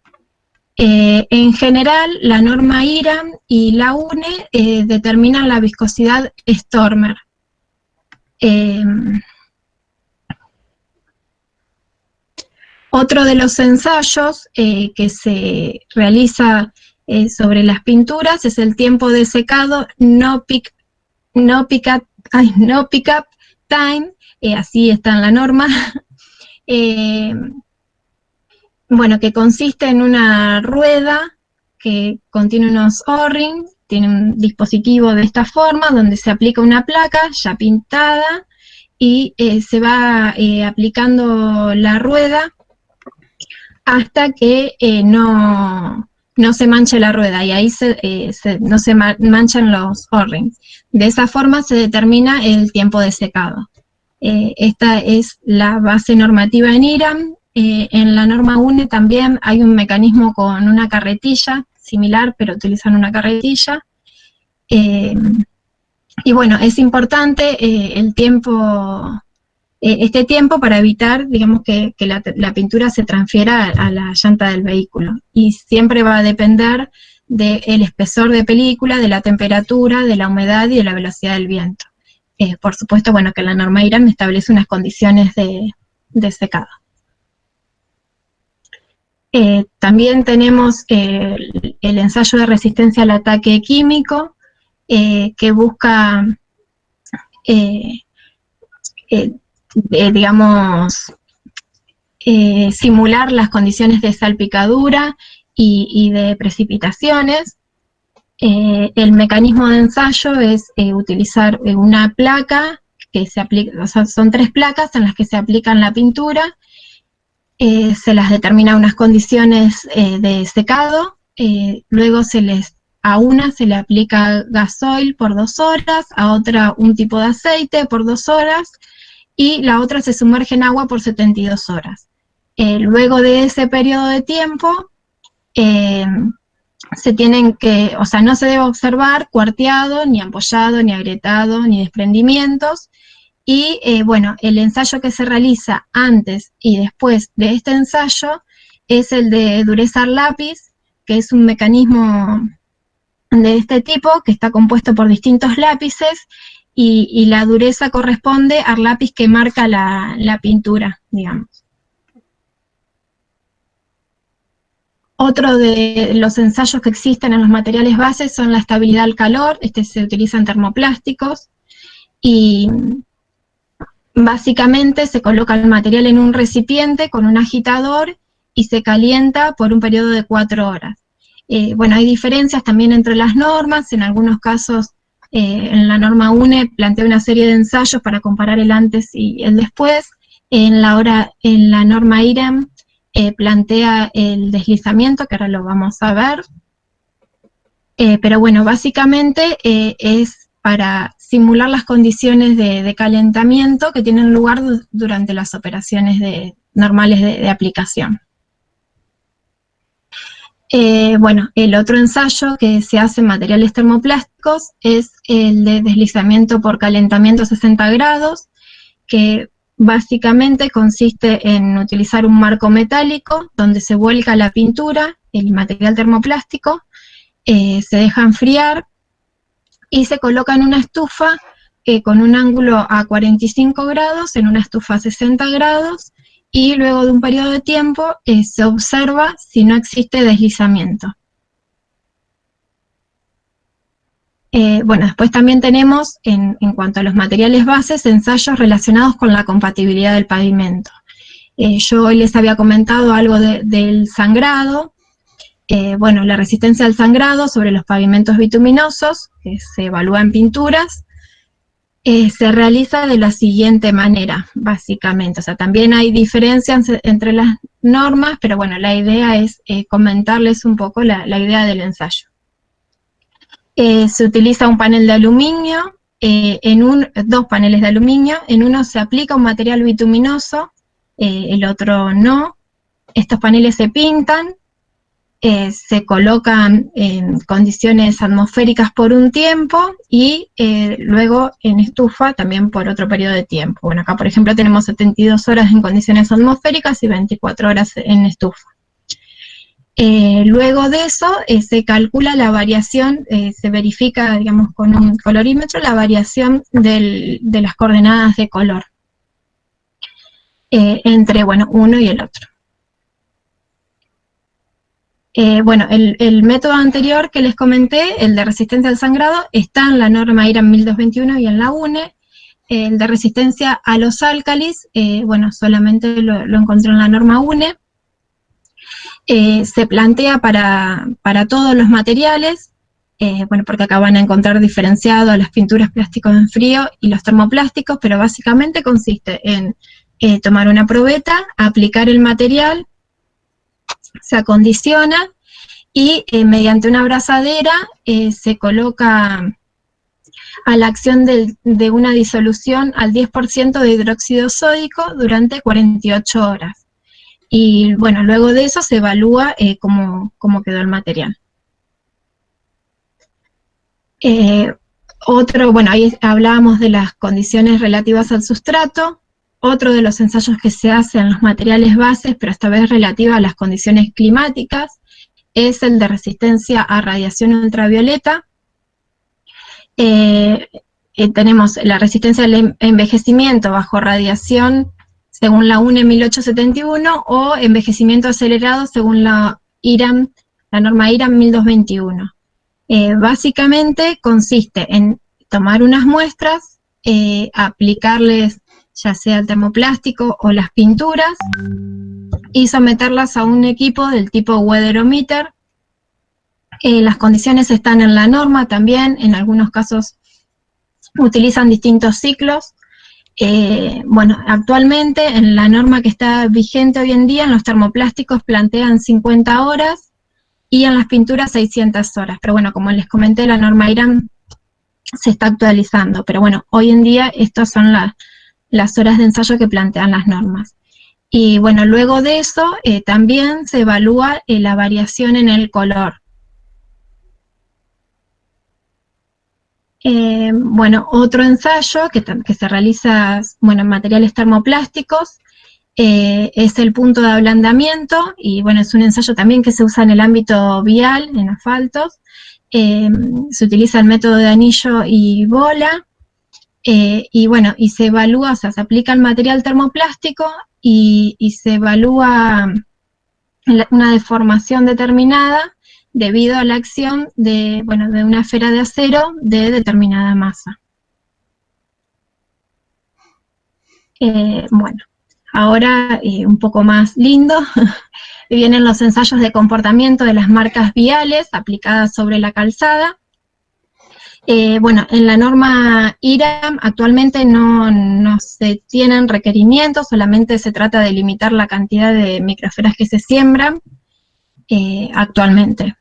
En general, la norma IRAM y la UNE determinan la viscosidad Stormer. Otro de los ensayos que se realiza sobre las pinturas es el tiempo de secado no pick up time, así está en la norma, bueno, que consiste en una rueda que contiene unos O-rings, tiene un dispositivo de esta forma, donde se aplica una placa ya pintada, y se va aplicando la rueda hasta que no se manche la rueda, y ahí no se manchan los O-rings. De esa forma se determina el tiempo de secado. Esta es la base normativa en IRAM. En la norma UNE también hay un mecanismo con una carretilla, similar, pero utilizan una carretilla. Y bueno, es importante este tiempo para evitar, digamos, que la pintura se transfiera a la llanta del vehículo. Y siempre va a depender del espesor de película, de la temperatura, de la humedad y de la velocidad del viento. Por supuesto, bueno, que la norma IRAM establece unas condiciones de secado. También tenemos el ensayo de resistencia al ataque químico, que busca, digamos, simular las condiciones de salpicadura y de precipitaciones. El mecanismo de ensayo es utilizar una placa que se aplica, o sea, son 3 placas en las que se aplican la pintura. Se las determina unas condiciones de secado, luego a una se le aplica gasoil por 2 horas, a otra un tipo de aceite por 2 horas, y la otra se sumerge en agua por 72 horas. Luego de ese periodo de tiempo, no se debe observar cuarteado, ni ampollado, ni agrietado, ni desprendimientos. Y bueno, el ensayo que se realiza antes y después de este ensayo es el de durezar lápiz, que es un mecanismo de este tipo, que está compuesto por distintos lápices, y la dureza corresponde al lápiz que marca la pintura, digamos. Otro de los ensayos que existen en los materiales bases son la estabilidad al calor. Se utilizan termoplásticos, y básicamente se coloca el material en un recipiente con un agitador y se calienta por un periodo de 4 horas. Bueno, hay diferencias también entre las normas. En algunos casos, en la norma UNE plantea una serie de ensayos para comparar el antes y el después. En la norma IRAM plantea el deslizamiento, que ahora lo vamos a ver. Pero bueno, básicamente es para simular las condiciones de calentamiento que tienen lugar durante las operaciones normales de aplicación. Bueno, el otro ensayo que se hace en materiales termoplásticos es el de deslizamiento por calentamiento a 60 grados, que básicamente consiste en utilizar un marco metálico donde se vuelca la pintura, el material termoplástico, se deja enfriar y se coloca en una estufa con un ángulo a 45 grados, en una estufa a 60 grados, y luego de un periodo de tiempo se observa si no existe deslizamiento. Bueno, después también tenemos, en cuanto a los materiales bases, ensayos relacionados con la compatibilidad del pavimento. Yo hoy les había comentado algo del sangrado. Bueno, la resistencia al sangrado sobre los pavimentos bituminosos, que se evalúa en pinturas, se realiza de la siguiente manera, básicamente. O sea, también hay diferencias entre las normas, pero bueno, la idea es comentarles un poco la idea del ensayo. Se utiliza un panel de aluminio, 2 paneles de aluminio. En uno se aplica un material bituminoso, el otro no. estos paneles se pintan, se colocan en condiciones atmosféricas por un tiempo y luego en estufa también por otro periodo de tiempo. Bueno, acá por ejemplo tenemos 72 horas en condiciones atmosféricas y 24 horas en estufa. Luego de eso se calcula la variación, se verifica, digamos, con un colorímetro la variación de las coordenadas de color entre, bueno, uno y el otro. Bueno, el método anterior que les comenté, el de resistencia al sangrado, está en la norma IRAM 1221 y en la UNE. El de resistencia a los álcalis, bueno, solamente lo encontré en la norma UNE. Se plantea para todos los materiales, bueno, porque acá van a encontrar diferenciado las pinturas plásticos en frío y los termoplásticos, pero básicamente consiste en tomar una probeta, aplicar el material, se acondiciona y mediante una abrazadera se coloca a la acción de una disolución al 10% de hidróxido sódico durante 48 horas. Y bueno, luego de eso se evalúa cómo quedó el material. Bueno, ahí hablábamos de las condiciones relativas al sustrato. Otro de los ensayos que se hace en los materiales bases, pero esta vez relativa a las condiciones climáticas, es el de resistencia a radiación ultravioleta. Tenemos la resistencia al envejecimiento bajo radiación según la UNE 1871 o envejecimiento acelerado según la norma IRAM 1221. Básicamente consiste en tomar unas muestras, aplicarles ya sea el termoplástico o las pinturas, y someterlas a un equipo del tipo weatherometer. Las condiciones están en la norma también, en algunos casos utilizan distintos ciclos. Bueno, actualmente en la norma que está vigente hoy en día, en los termoplásticos plantean 50 horas y en las pinturas 600 horas. Pero bueno, como les comenté, la norma IRAM se está actualizando. Pero bueno, hoy en día estas son las horas de ensayo que plantean las normas. Y bueno, luego de eso también se evalúa la variación en el color. Bueno, otro ensayo que se realiza, bueno, en materiales termoplásticos es el punto de ablandamiento, y bueno, es un ensayo también que se usa en el ámbito vial, en asfaltos. Se utiliza el método de anillo y bola, y bueno, y se evalúa, o sea, se aplica el material termoplástico y se evalúa una deformación determinada debido a la acción de una esfera de acero de determinada masa. Bueno, ahora un poco más lindo, vienen los ensayos de comportamiento de las marcas viales aplicadas sobre la calzada. Bueno, en la norma IRAM actualmente no se tienen requerimientos, solamente se trata de limitar la cantidad de microesferas que se siembran actualmente.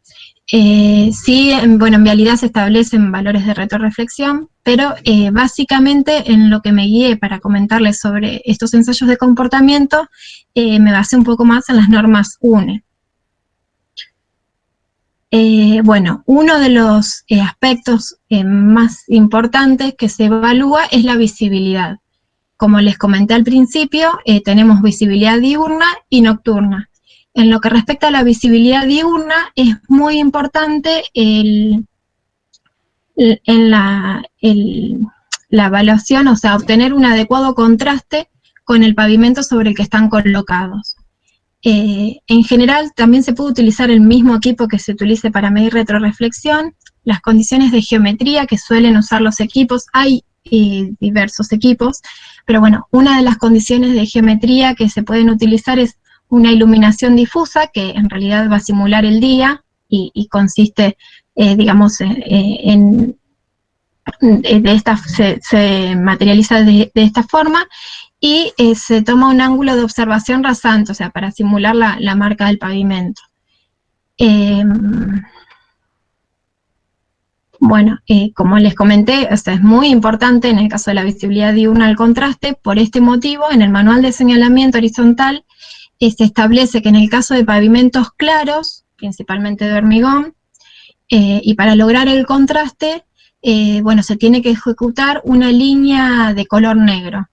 Sí, bueno, en vialidad se establecen valores de retroreflexión, pero básicamente en lo que me guié para comentarles sobre estos ensayos de comportamiento, me basé un poco más en las normas UNE. Bueno, uno de los aspectos más importantes que se evalúa es la visibilidad. Como les comenté al principio, tenemos visibilidad diurna y nocturna. En lo que respecta a la visibilidad diurna, es muy importante la evaluación, o sea, obtener un adecuado contraste con el pavimento sobre el que están colocados. En general, también se puede utilizar el mismo equipo que se utilice para medir retroreflexión. Las condiciones de geometría que suelen usar los equipos, hay diversos equipos, pero bueno, una de las condiciones de geometría que se pueden utilizar es una iluminación difusa, que en realidad va a simular el día y consiste, digamos, se materializa de esta forma, y se toma un ángulo de observación rasante, o sea, para simular la marca del pavimento. Bueno, como les comenté, o sea, es muy importante en el caso de la visibilidad diurna el contraste. Por este motivo, en el manual de señalamiento horizontal se establece que en el caso de pavimentos claros, principalmente de hormigón, y para lograr el contraste, bueno, se tiene que ejecutar una línea de color negro.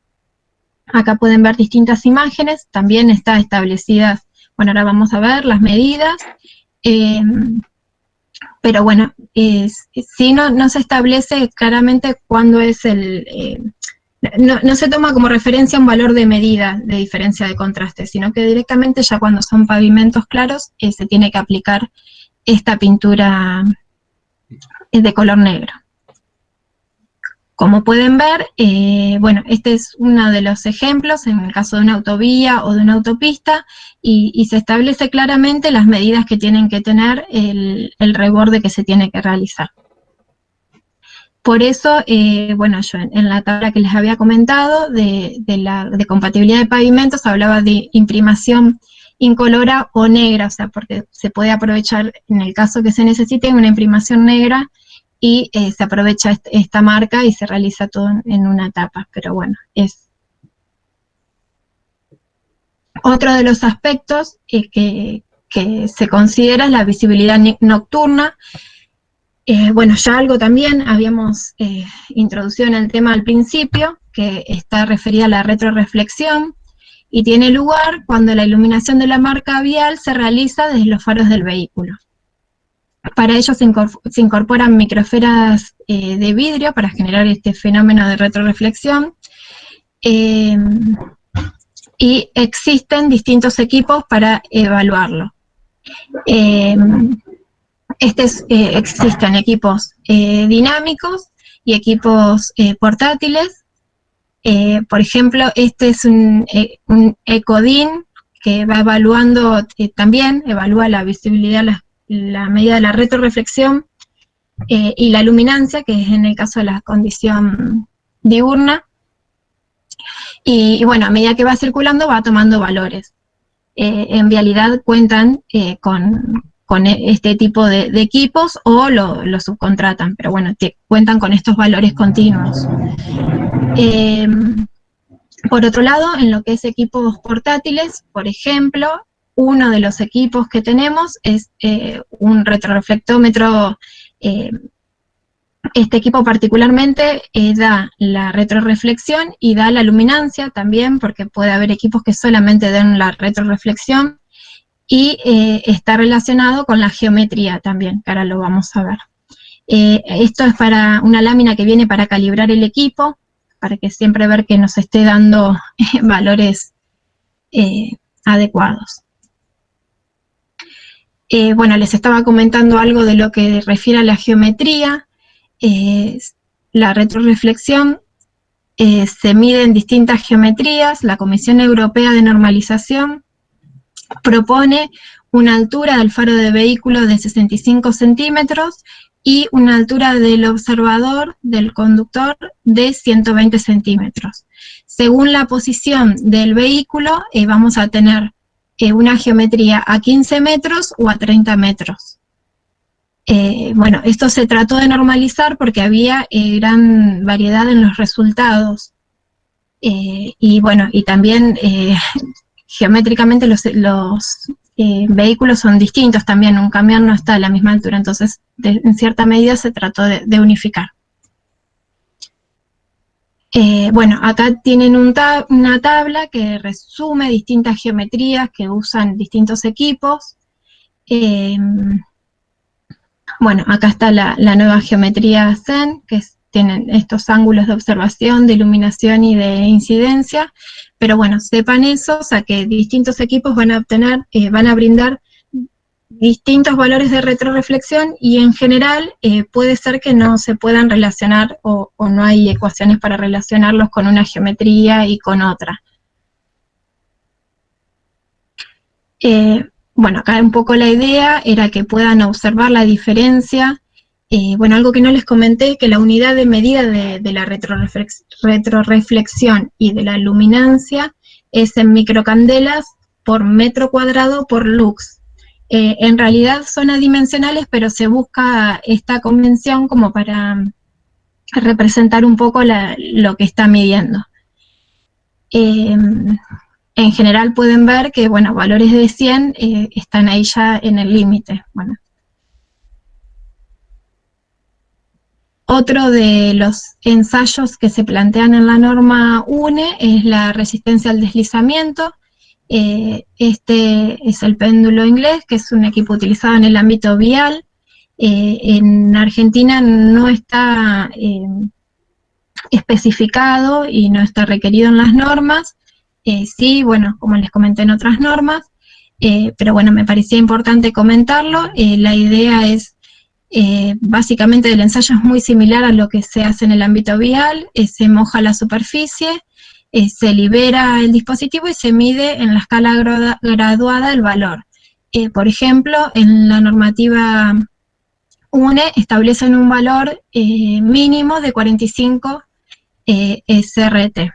Acá pueden ver distintas imágenes, también está establecidas, bueno, ahora vamos a ver las medidas, pero bueno, sí no se establece claramente cuándo es no se toma como referencia un valor de medida de diferencia de contraste, sino que directamente ya cuando son pavimentos claros se tiene que aplicar esta pintura de color negro. Como pueden ver, bueno, este es uno de los ejemplos en el caso de una autovía o de una autopista, y se establece claramente las medidas que tienen que tener el reborde que se tiene que realizar. Por eso, bueno, yo en la tabla que les había comentado de compatibilidad de pavimentos hablaba de imprimación incolora o negra, o sea, porque se puede aprovechar en el caso que se necesite una imprimación negra y se aprovecha esta marca y se realiza todo en una etapa, pero bueno, es otro de los aspectos que se considera es la visibilidad nocturna. Bueno, ya algo también habíamos introducido en el tema al principio, que está referida a la retroreflexión, y tiene lugar cuando la iluminación de la marca vial se realiza desde los faros del vehículo. Para ello se incorporan microesferas de vidrio para generar este fenómeno de retroreflexión, y existen distintos equipos para evaluarlo. Existen equipos dinámicos y equipos portátiles. Por ejemplo, este es un ECODIN que va evaluando, también evalúa la visibilidad, la medida de la retroreflexión y la luminancia, que es en el caso de la condición diurna. Y bueno, a medida que va circulando va tomando valores. En vialidad cuentan con este tipo de equipos o lo subcontratan, pero bueno, cuentan con estos valores continuos. Por otro lado, en lo que es equipos portátiles, por ejemplo, uno de los equipos que tenemos es un retroreflectómetro. Este equipo particularmente da la retroreflexión y da la luminancia también, porque puede haber equipos que solamente den la retroreflexión, y está relacionado con la geometría también, que ahora lo vamos a ver. Esto es para una lámina que viene para calibrar el equipo, para que siempre ver que nos esté dando valores adecuados. Bueno, les estaba comentando algo de lo que refiere a la geometría. La retroreflexión se mide en distintas geometrías. La Comisión Europea de Normalización propone una altura del faro de vehículo de 65 centímetros y una altura del observador, del conductor, de 120 centímetros. Según la posición del vehículo, vamos a tener una geometría a 15 metros o a 30 metros. Bueno, esto se trató de normalizar porque había gran variedad en los resultados. Y bueno, y también geométricamente los vehículos son distintos también, un camión no está a la misma altura, entonces en cierta medida se trató de unificar. Bueno, acá tienen una tabla que resume distintas geometrías que usan distintos equipos. Bueno, acá está la nueva geometría Zen, que tienen estos ángulos de observación, de iluminación y de incidencia, pero bueno, sepan eso, o sea que distintos equipos van a brindar distintos valores de retroreflexión, y en general puede ser que no se puedan relacionar o no hay ecuaciones para relacionarlos con una geometría y con otra. Bueno, acá un poco la idea era que puedan observar la diferencia. Bueno, algo que no les comenté, que la unidad de medida de la retroreflexión y de la luminancia es en microcandelas por metro cuadrado por lux. En realidad son adimensionales, pero se busca esta convención como para representar un poco lo que está midiendo. en general pueden ver que, bueno, valores de 100 están ahí ya en el límite. Bueno. Otro de los ensayos que se plantean en la norma UNE es la resistencia al deslizamiento. Este es el péndulo inglés, que es un equipo utilizado en el ámbito vial. En Argentina no está especificado y no está requerido en las normas. Sí, bueno, como les comenté en otras normas, pero bueno, me parecía importante comentarlo. La idea es, básicamente el ensayo es muy similar a lo que se hace en el ámbito vial. Se moja la superficie, se libera el dispositivo y se mide en la escala graduada el valor. Por ejemplo, en la normativa UNE establecen un valor mínimo de 45 SRT.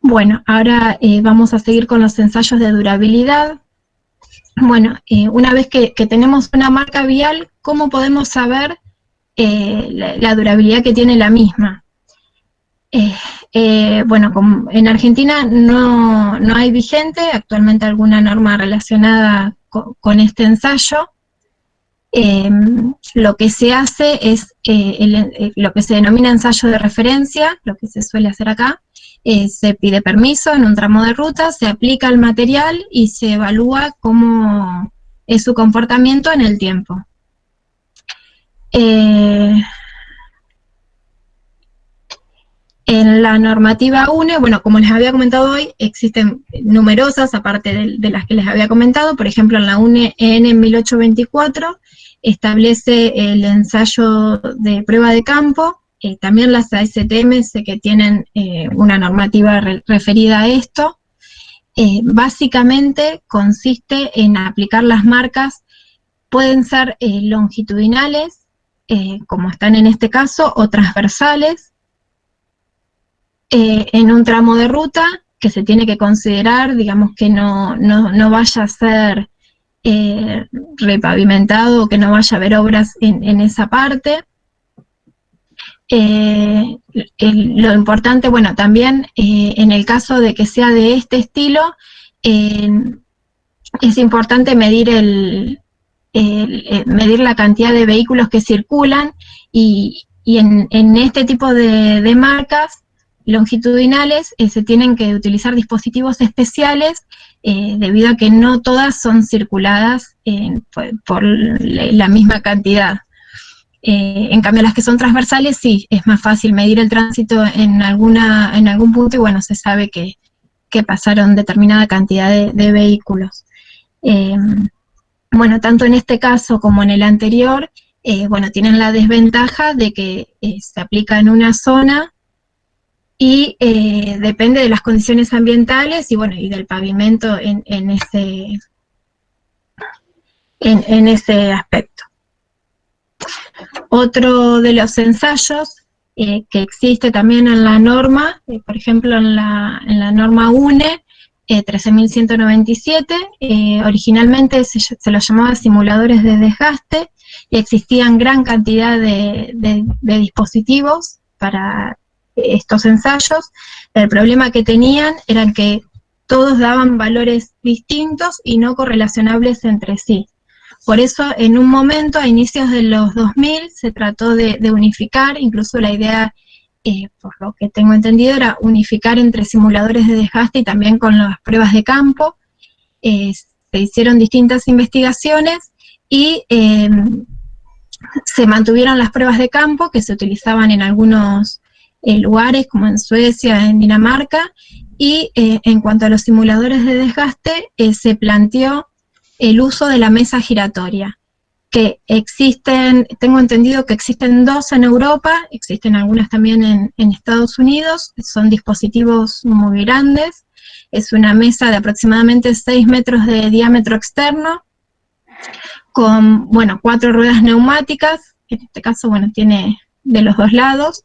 Bueno, ahora vamos a seguir con los ensayos de durabilidad. Bueno, una vez que tenemos una marca vial, ¿cómo podemos saber la durabilidad que tiene la misma? Bueno, en Argentina no hay vigente actualmente alguna norma relacionada con este ensayo. Lo que se hace es lo que se denomina ensayo de referencia, lo que se suele hacer acá. Se pide permiso en un tramo de ruta, se aplica el material y se evalúa cómo es su comportamiento en el tiempo. En la normativa UNE, bueno, como les había comentado hoy, existen numerosas, aparte de las que les había comentado. Por ejemplo, en la UNE EN 1824 establece el ensayo de prueba de campo. También las ASTM sé que tienen una normativa referida a esto. Básicamente consiste en aplicar las marcas, pueden ser longitudinales, como están en este caso, o transversales, en un tramo de ruta que se tiene que considerar, digamos, que no vaya a ser repavimentado o que no vaya a haber obras en esa parte. Lo importante, bueno, también en el caso de que sea de este estilo, es importante medir medir la cantidad de vehículos que circulan, y en este tipo de marcas longitudinales se tienen que utilizar dispositivos especiales debido a que no todas son circuladas por la misma cantidad. En cambio, las que son transversales sí, es más fácil medir el tránsito en algún punto y bueno, se sabe que pasaron determinada cantidad de vehículos. Bueno, tanto en este caso como en el anterior, bueno, tienen la desventaja de que se aplica en una zona y depende de las condiciones ambientales y bueno, y del pavimento en ese aspecto. Otro de los ensayos que existe también en la norma, por ejemplo en la norma UNE 13.197, originalmente se los llamaba simuladores de desgaste y existían gran cantidad de dispositivos para estos ensayos. El problema que tenían era que todos daban valores distintos y no correlacionables entre sí. Por eso, en un momento, a inicios de los 2000, se trató de unificar, incluso la idea, por lo que tengo entendido, era unificar entre simuladores de desgaste y también con las pruebas de campo. Se hicieron distintas investigaciones y se mantuvieron las pruebas de campo que se utilizaban en algunos lugares, como en Suecia, en Dinamarca, y en cuanto a los simuladores de desgaste, se planteó el uso de la mesa giratoria, que existen, tengo entendido que existen 2 en Europa, existen algunas también en Estados Unidos, son dispositivos muy grandes, es una mesa de aproximadamente 6 metros de diámetro externo, con, bueno, 4 ruedas neumáticas, en este caso, bueno, tiene de los 2 lados.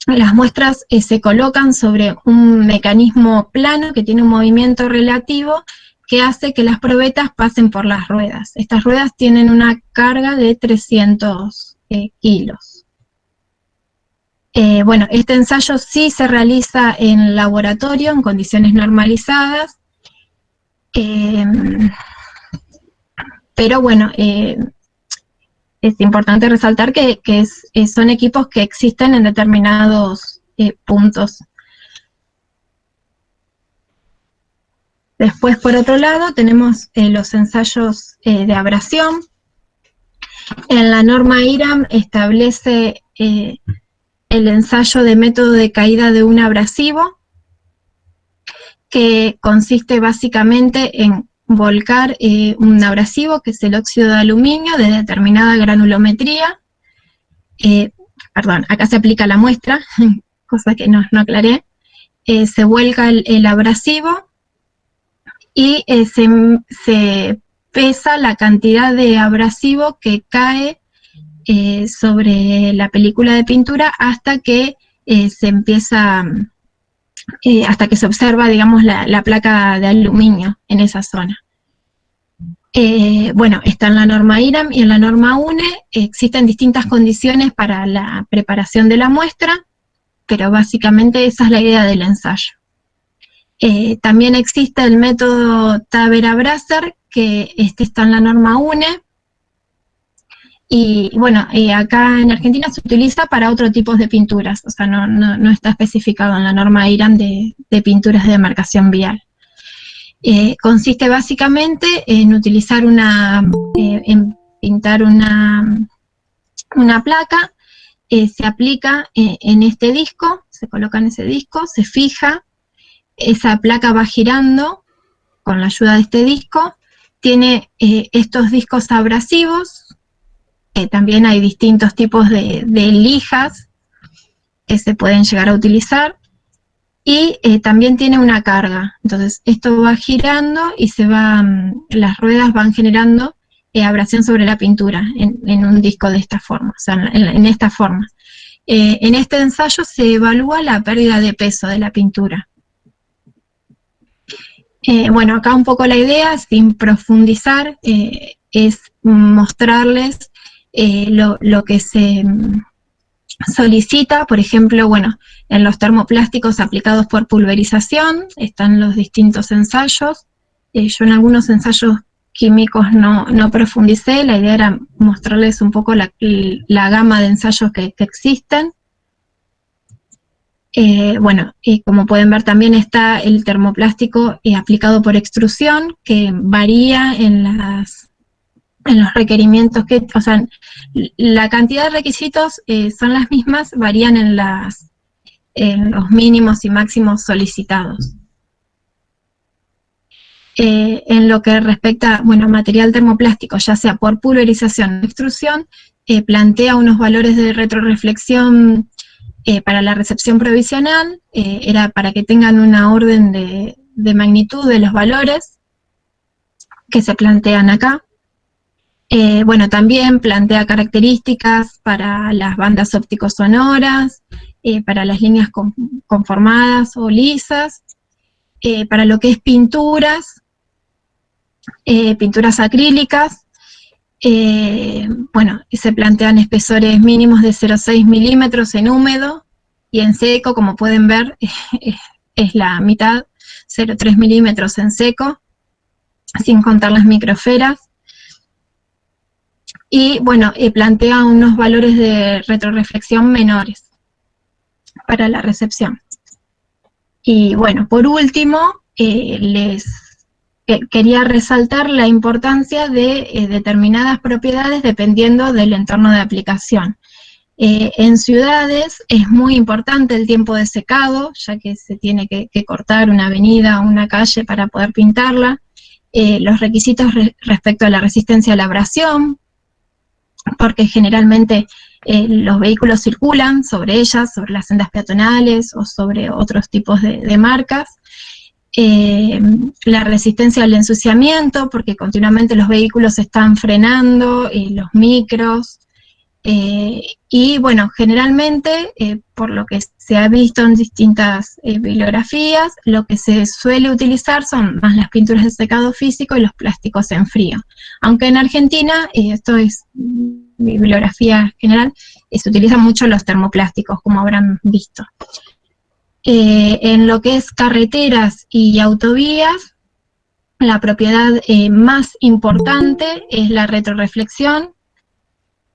Las muestras se colocan sobre un mecanismo plano que tiene un movimiento relativo que hace que las probetas pasen por las ruedas. Estas ruedas tienen una carga de 300 kilos. Bueno, este ensayo sí se realiza en laboratorio, en condiciones normalizadas, pero bueno, es importante resaltar que son equipos que existen en determinados puntos. Después, por otro lado, tenemos los ensayos de abrasión. En la norma IRAM establece el ensayo de método de caída de un abrasivo, que consiste básicamente en volcar un abrasivo, que es el óxido de aluminio, de determinada granulometría. Perdón, acá se aplica la muestra, cosa que no aclaré. Se vuelca el abrasivo y se pesa la cantidad de abrasivo que cae sobre la película de pintura hasta que hasta que se observa, digamos, la placa de aluminio en esa zona. Bueno, está en la norma IRAM y en la norma UNE existen distintas condiciones para la preparación de la muestra, pero básicamente esa es la idea del ensayo. También existe el método Tavera-Brasser, que está en la norma UNE, y bueno, acá en Argentina se utiliza para otro tipo de pinturas, o sea, no está especificado en la norma IRAM de pinturas de demarcación vial. Consiste básicamente en utilizar en pintar una placa, se aplica en este disco, se coloca en ese disco, se fija, esa placa va girando con la ayuda de este disco, tiene estos discos abrasivos. También hay distintos tipos de lijas que se pueden llegar a utilizar, y también tiene una carga. Entonces esto va girando y las ruedas van generando abrasión sobre la pintura en un disco de esta forma, o sea, en esta forma. En este ensayo se evalúa la pérdida de peso de la pintura. Bueno, acá un poco la idea, sin profundizar, es mostrarles lo que se solicita. Por ejemplo, bueno, en los termoplásticos aplicados por pulverización están los distintos ensayos. Yo en algunos ensayos químicos no profundicé, la idea era mostrarles un poco la gama de ensayos que existen. Bueno, y como pueden ver también está el termoplástico aplicado por extrusión, que varía en los requerimientos, o sea, la cantidad de requisitos son las mismas, varían en los mínimos y máximos solicitados. En lo que respecta, bueno, material termoplástico, ya sea por pulverización o extrusión, plantea unos valores de retroreflexión para la recepción provisional, era para que tengan una orden de magnitud de los valores que se plantean acá. Bueno, también plantea características para las bandas óptico-sonoras, para las líneas conformadas o lisas, para lo que es pinturas acrílicas. Bueno, se plantean espesores mínimos de 0,6 milímetros en húmedo, y en seco, como pueden ver, es la mitad, 0,3 milímetros en seco, sin contar las microesferas. Y bueno, plantea unos valores de retroreflexión menores para la recepción. Y bueno, por último, quería resaltar la importancia de determinadas propiedades dependiendo del entorno de aplicación. En ciudades es muy importante el tiempo de secado, ya que se tiene que cortar una avenida o una calle para poder pintarla. Los requisitos respecto a la resistencia a la abrasión, porque generalmente los vehículos circulan sobre ellas, sobre las sendas peatonales o sobre otros tipos de marcas. La resistencia al ensuciamiento, porque continuamente los vehículos están frenando, los micros, y bueno, generalmente, por lo que se ha visto en distintas bibliografías, lo que se suele utilizar son más las pinturas de secado físico y los plásticos en frío. Aunque en Argentina, esto es bibliografía general, se utilizan mucho los termoplásticos, como habrán visto. En lo que es carreteras y autovías, la propiedad más importante es la retroreflexión.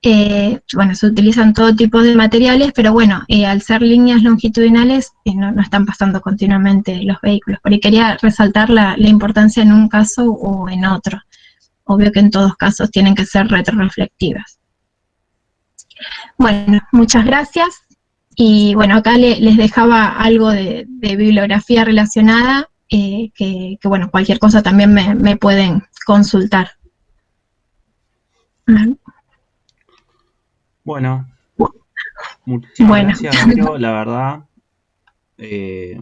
Bueno, se utilizan todo tipo de materiales, pero bueno, al ser líneas longitudinales no están pasando continuamente los vehículos. Por ahí quería resaltar la importancia en un caso o en otro. Obvio que en todos casos tienen que ser retroreflectivas. Bueno, muchas gracias. Y bueno, acá les dejaba algo de bibliografía relacionada, que bueno, cualquier cosa también me pueden consultar. Bueno, muchísimas Bueno. gracias, Vero, la verdad,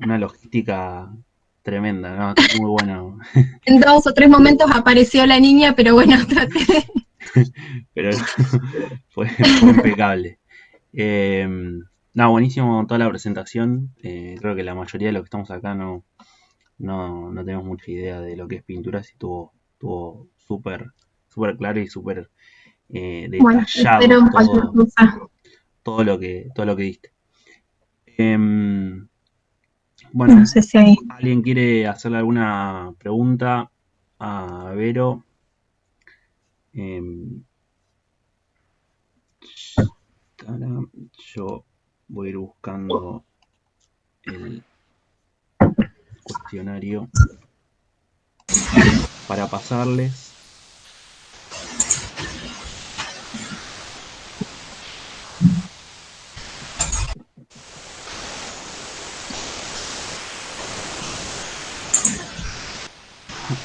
una logística tremenda, ¿no? Muy bueno. En 2 o 3 momentos apareció la niña, pero bueno, traté de... Pero fue impecable. No, buenísimo toda la presentación. Creo que la mayoría de los que estamos acá no tenemos mucha idea de lo que es pintura, así estuvo súper claro y súper Bueno, detallado espero cualquier cosa. todo lo que diste. Bueno, No sé si hay... ¿alguien quiere hacerle alguna pregunta a Vero? Yo voy a ir buscando el cuestionario para pasarles.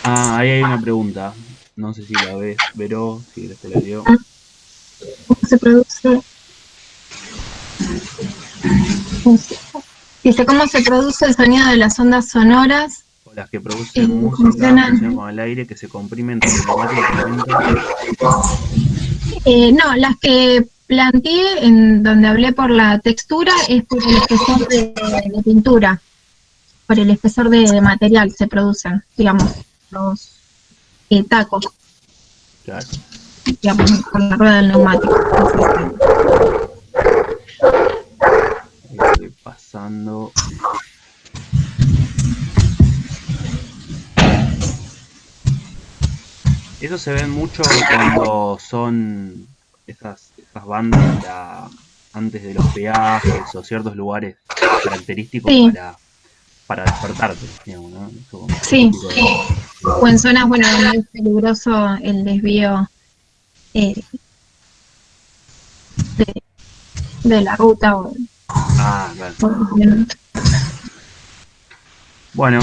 Ah, ahí hay una pregunta. No sé si la ves, Vero, si te la leo. ¿Cómo se produce? Dice, ¿cómo se produce el sonido de las ondas sonoras? O las que producen música, funcionan con el aire, que se comprimen neumáticamente. No, las que planteé, en donde hablé por la textura, es por el espesor de pintura, por el espesor de material se producen, digamos, los tacos, Claro. digamos, con la rueda del neumático. Estoy pasando. Eso se ve mucho cuando son esas bandas antes de los peajes o ciertos lugares característicos Sí. para despertarte, digamos, ¿no? Eso, Sí, o en zonas, bueno, donde es peligroso el desvío de la ruta. Claro. Bueno,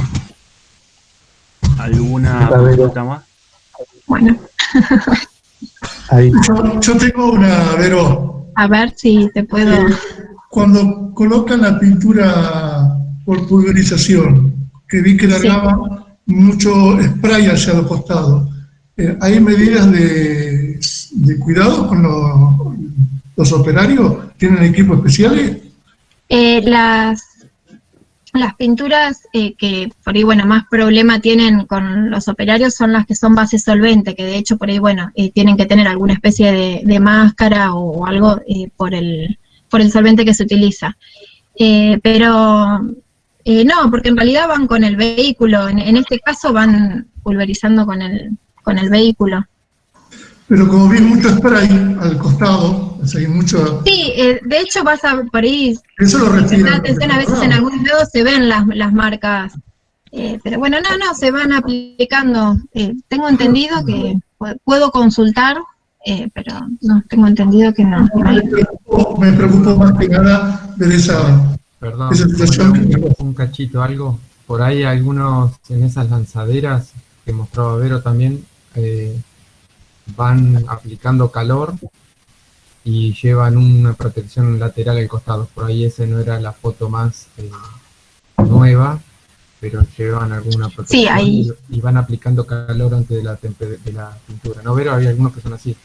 ¿alguna pregunta más? Bueno. Ahí. Yo tengo una, Vero. A ver si te puedo... Cuando colocan la pintura por pulverización, que vi que largaba mucho spray hacia los costados, ¿hay medidas de cuidado con los operarios? ¿Tienen equipos especiales? Las pinturas que por ahí, bueno, más problema tienen con los operarios son las que son base solvente, que de hecho por ahí, bueno, tienen que tener alguna especie de máscara o algo por el solvente que se utiliza. Pero no, porque en realidad van con el vehículo, en este caso van pulverizando con el vehículo. Pero como vi mucho spray al costado, o sea, hay mucho... Sí, de hecho vas a por ahí, eso lo retiran. atención, a veces en algunos lados se ven las marcas, pero bueno, no, se van aplicando. Tengo entendido que puedo consultar, pero no, tengo entendido que no. Me preocupo más que nada ver esa situación. Un cachito, algo. Por ahí algunos en esas lanzaderas que mostraba Vero también van aplicando calor y llevan una protección lateral al costado. Por ahí esa no era la foto más nueva, pero llevan alguna protección. Sí, ahí. Y van aplicando calor antes de la pintura. ¿No, Vero? Hay algunos que son así.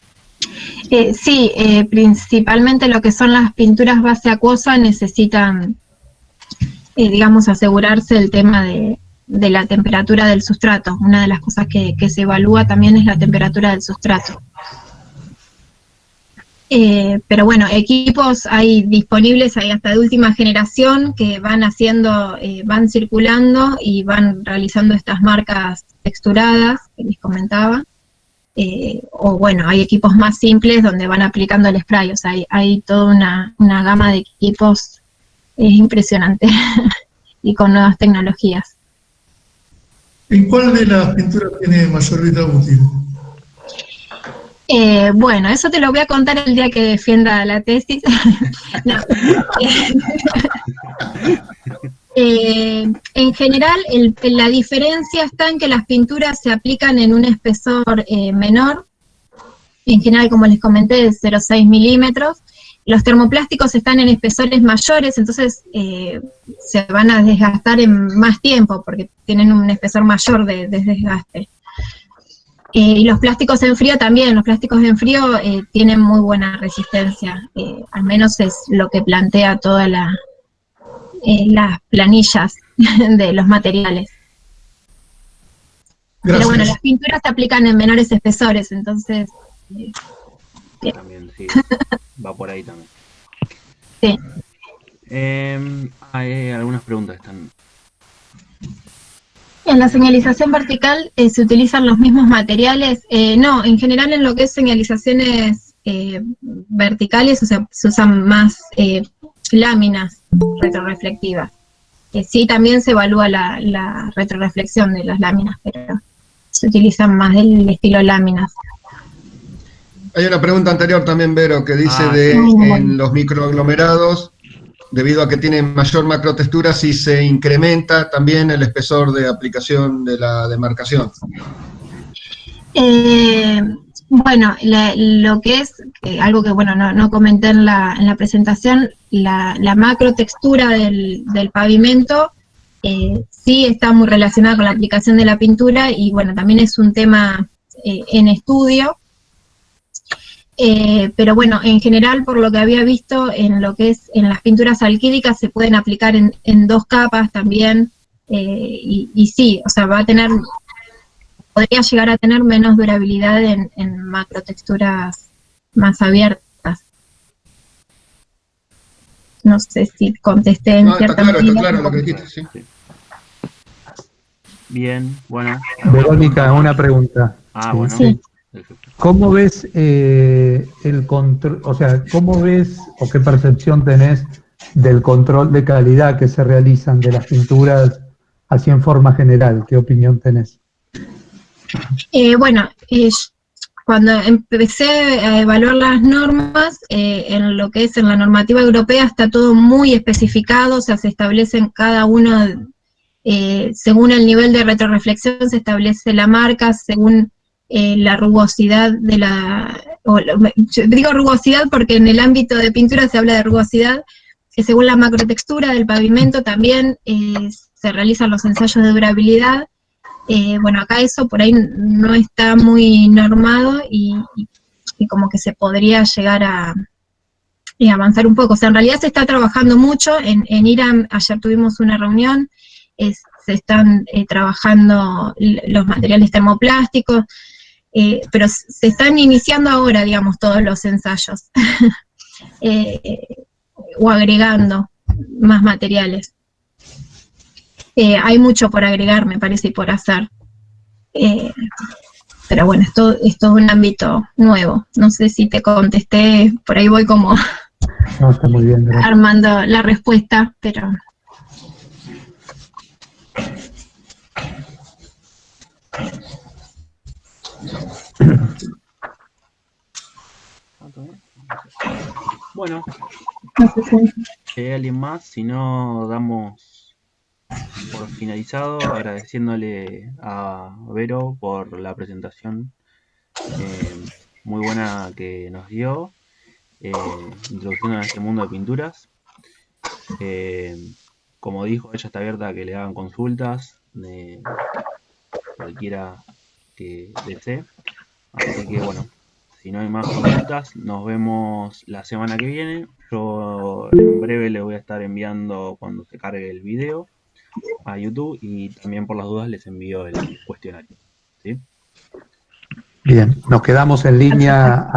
Sí, principalmente lo que son las pinturas base acuosa necesitan, digamos, asegurarse el tema de la temperatura del sustrato. Una de las cosas que se evalúa también es la temperatura del sustrato. Pero bueno, equipos hay disponibles, hay hasta de última generación que van haciendo, van circulando y van realizando estas marcas texturadas que les comentaba. O bueno, hay equipos más simples donde van aplicando el spray, o sea, hay toda una gama de equipos impresionante y con nuevas tecnologías. ¿En cuál de las pinturas tiene mayor vida útil? Bueno, eso te lo voy a contar el día que defienda la tesis. No. En general, la diferencia está en que las pinturas se aplican en un espesor menor, en general, como les comenté, de 0,6 milímetros. Los termoplásticos están en espesores mayores, entonces se van a desgastar en más tiempo, porque tienen un espesor mayor de desgaste. Y los plásticos en frío también, los plásticos en frío tienen muy buena resistencia, al menos es lo que plantea todas las planillas de los materiales. Gracias. Pero bueno, las pinturas se aplican en menores espesores, entonces... También, sí, va por ahí también. Sí. Hay algunas preguntas que están... En la señalización vertical se utilizan los mismos materiales. No, en general en lo que es señalizaciones verticales, o sea, se usan más láminas retroreflectivas. Sí, también se evalúa la retroreflexión de las láminas, pero se utilizan más del estilo láminas. Hay una pregunta anterior también, Vero, que dice en los microaglomerados, debido a que tienen mayor macrotextura, si se incrementa también el espesor de aplicación de la demarcación. Bueno, lo que es, algo que bueno no comenté en la presentación, la macrotextura del pavimento sí está muy relacionada con la aplicación de la pintura y bueno, también es un tema en estudio. Pero bueno, en general, por lo que había visto, en lo que es en las pinturas alquídicas se pueden aplicar en 2 capas también, y sí, o sea, podría llegar a tener menos durabilidad en macrotexturas más abiertas. No sé si contesté en cierta medida. Está claro lo que dijiste, sí. Bien, bueno. Verónica, una pregunta. Bueno. Sí. ¿Cómo ves el control, o sea, cómo ves o qué percepción tenés del control de calidad que se realizan de las pinturas así en forma general? ¿Qué opinión tenés? Bueno, cuando empecé a evaluar las normas, en lo que es en la normativa europea está todo muy especificado, o sea, se establecen cada uno, según el nivel de retroreflexión se establece la marca, según la rugosidad de yo digo rugosidad porque en el ámbito de pintura se habla de rugosidad, que según la macrotextura del pavimento también se realizan los ensayos de durabilidad. Bueno, acá eso por ahí no está muy normado y como que se podría llegar a avanzar un poco. O sea, en realidad se está trabajando mucho, en IRAM ayer tuvimos una reunión, se están trabajando los materiales termoplásticos, pero se están iniciando ahora, digamos, todos los ensayos, o agregando más materiales. Hay mucho por agregar, me parece, y por hacer. Pero bueno, es todo un ámbito nuevo. No sé si te contesté, por ahí voy como No, está muy bien, gracias. armando la respuesta, pero... Bueno, No sé si hay alguien más, si no, damos por finalizado, agradeciéndole a Vero por la presentación muy buena que nos dio, introduciendo a este mundo de pinturas. Como dijo, ella está abierta a que le hagan consultas de cualquiera que desee. Así que bueno, si no hay más consultas, nos vemos la semana que viene. Yo en breve le voy a estar enviando cuando se cargue el video a YouTube y también por las dudas les envío el cuestionario. ¿Sí? Bien, nos quedamos en línea.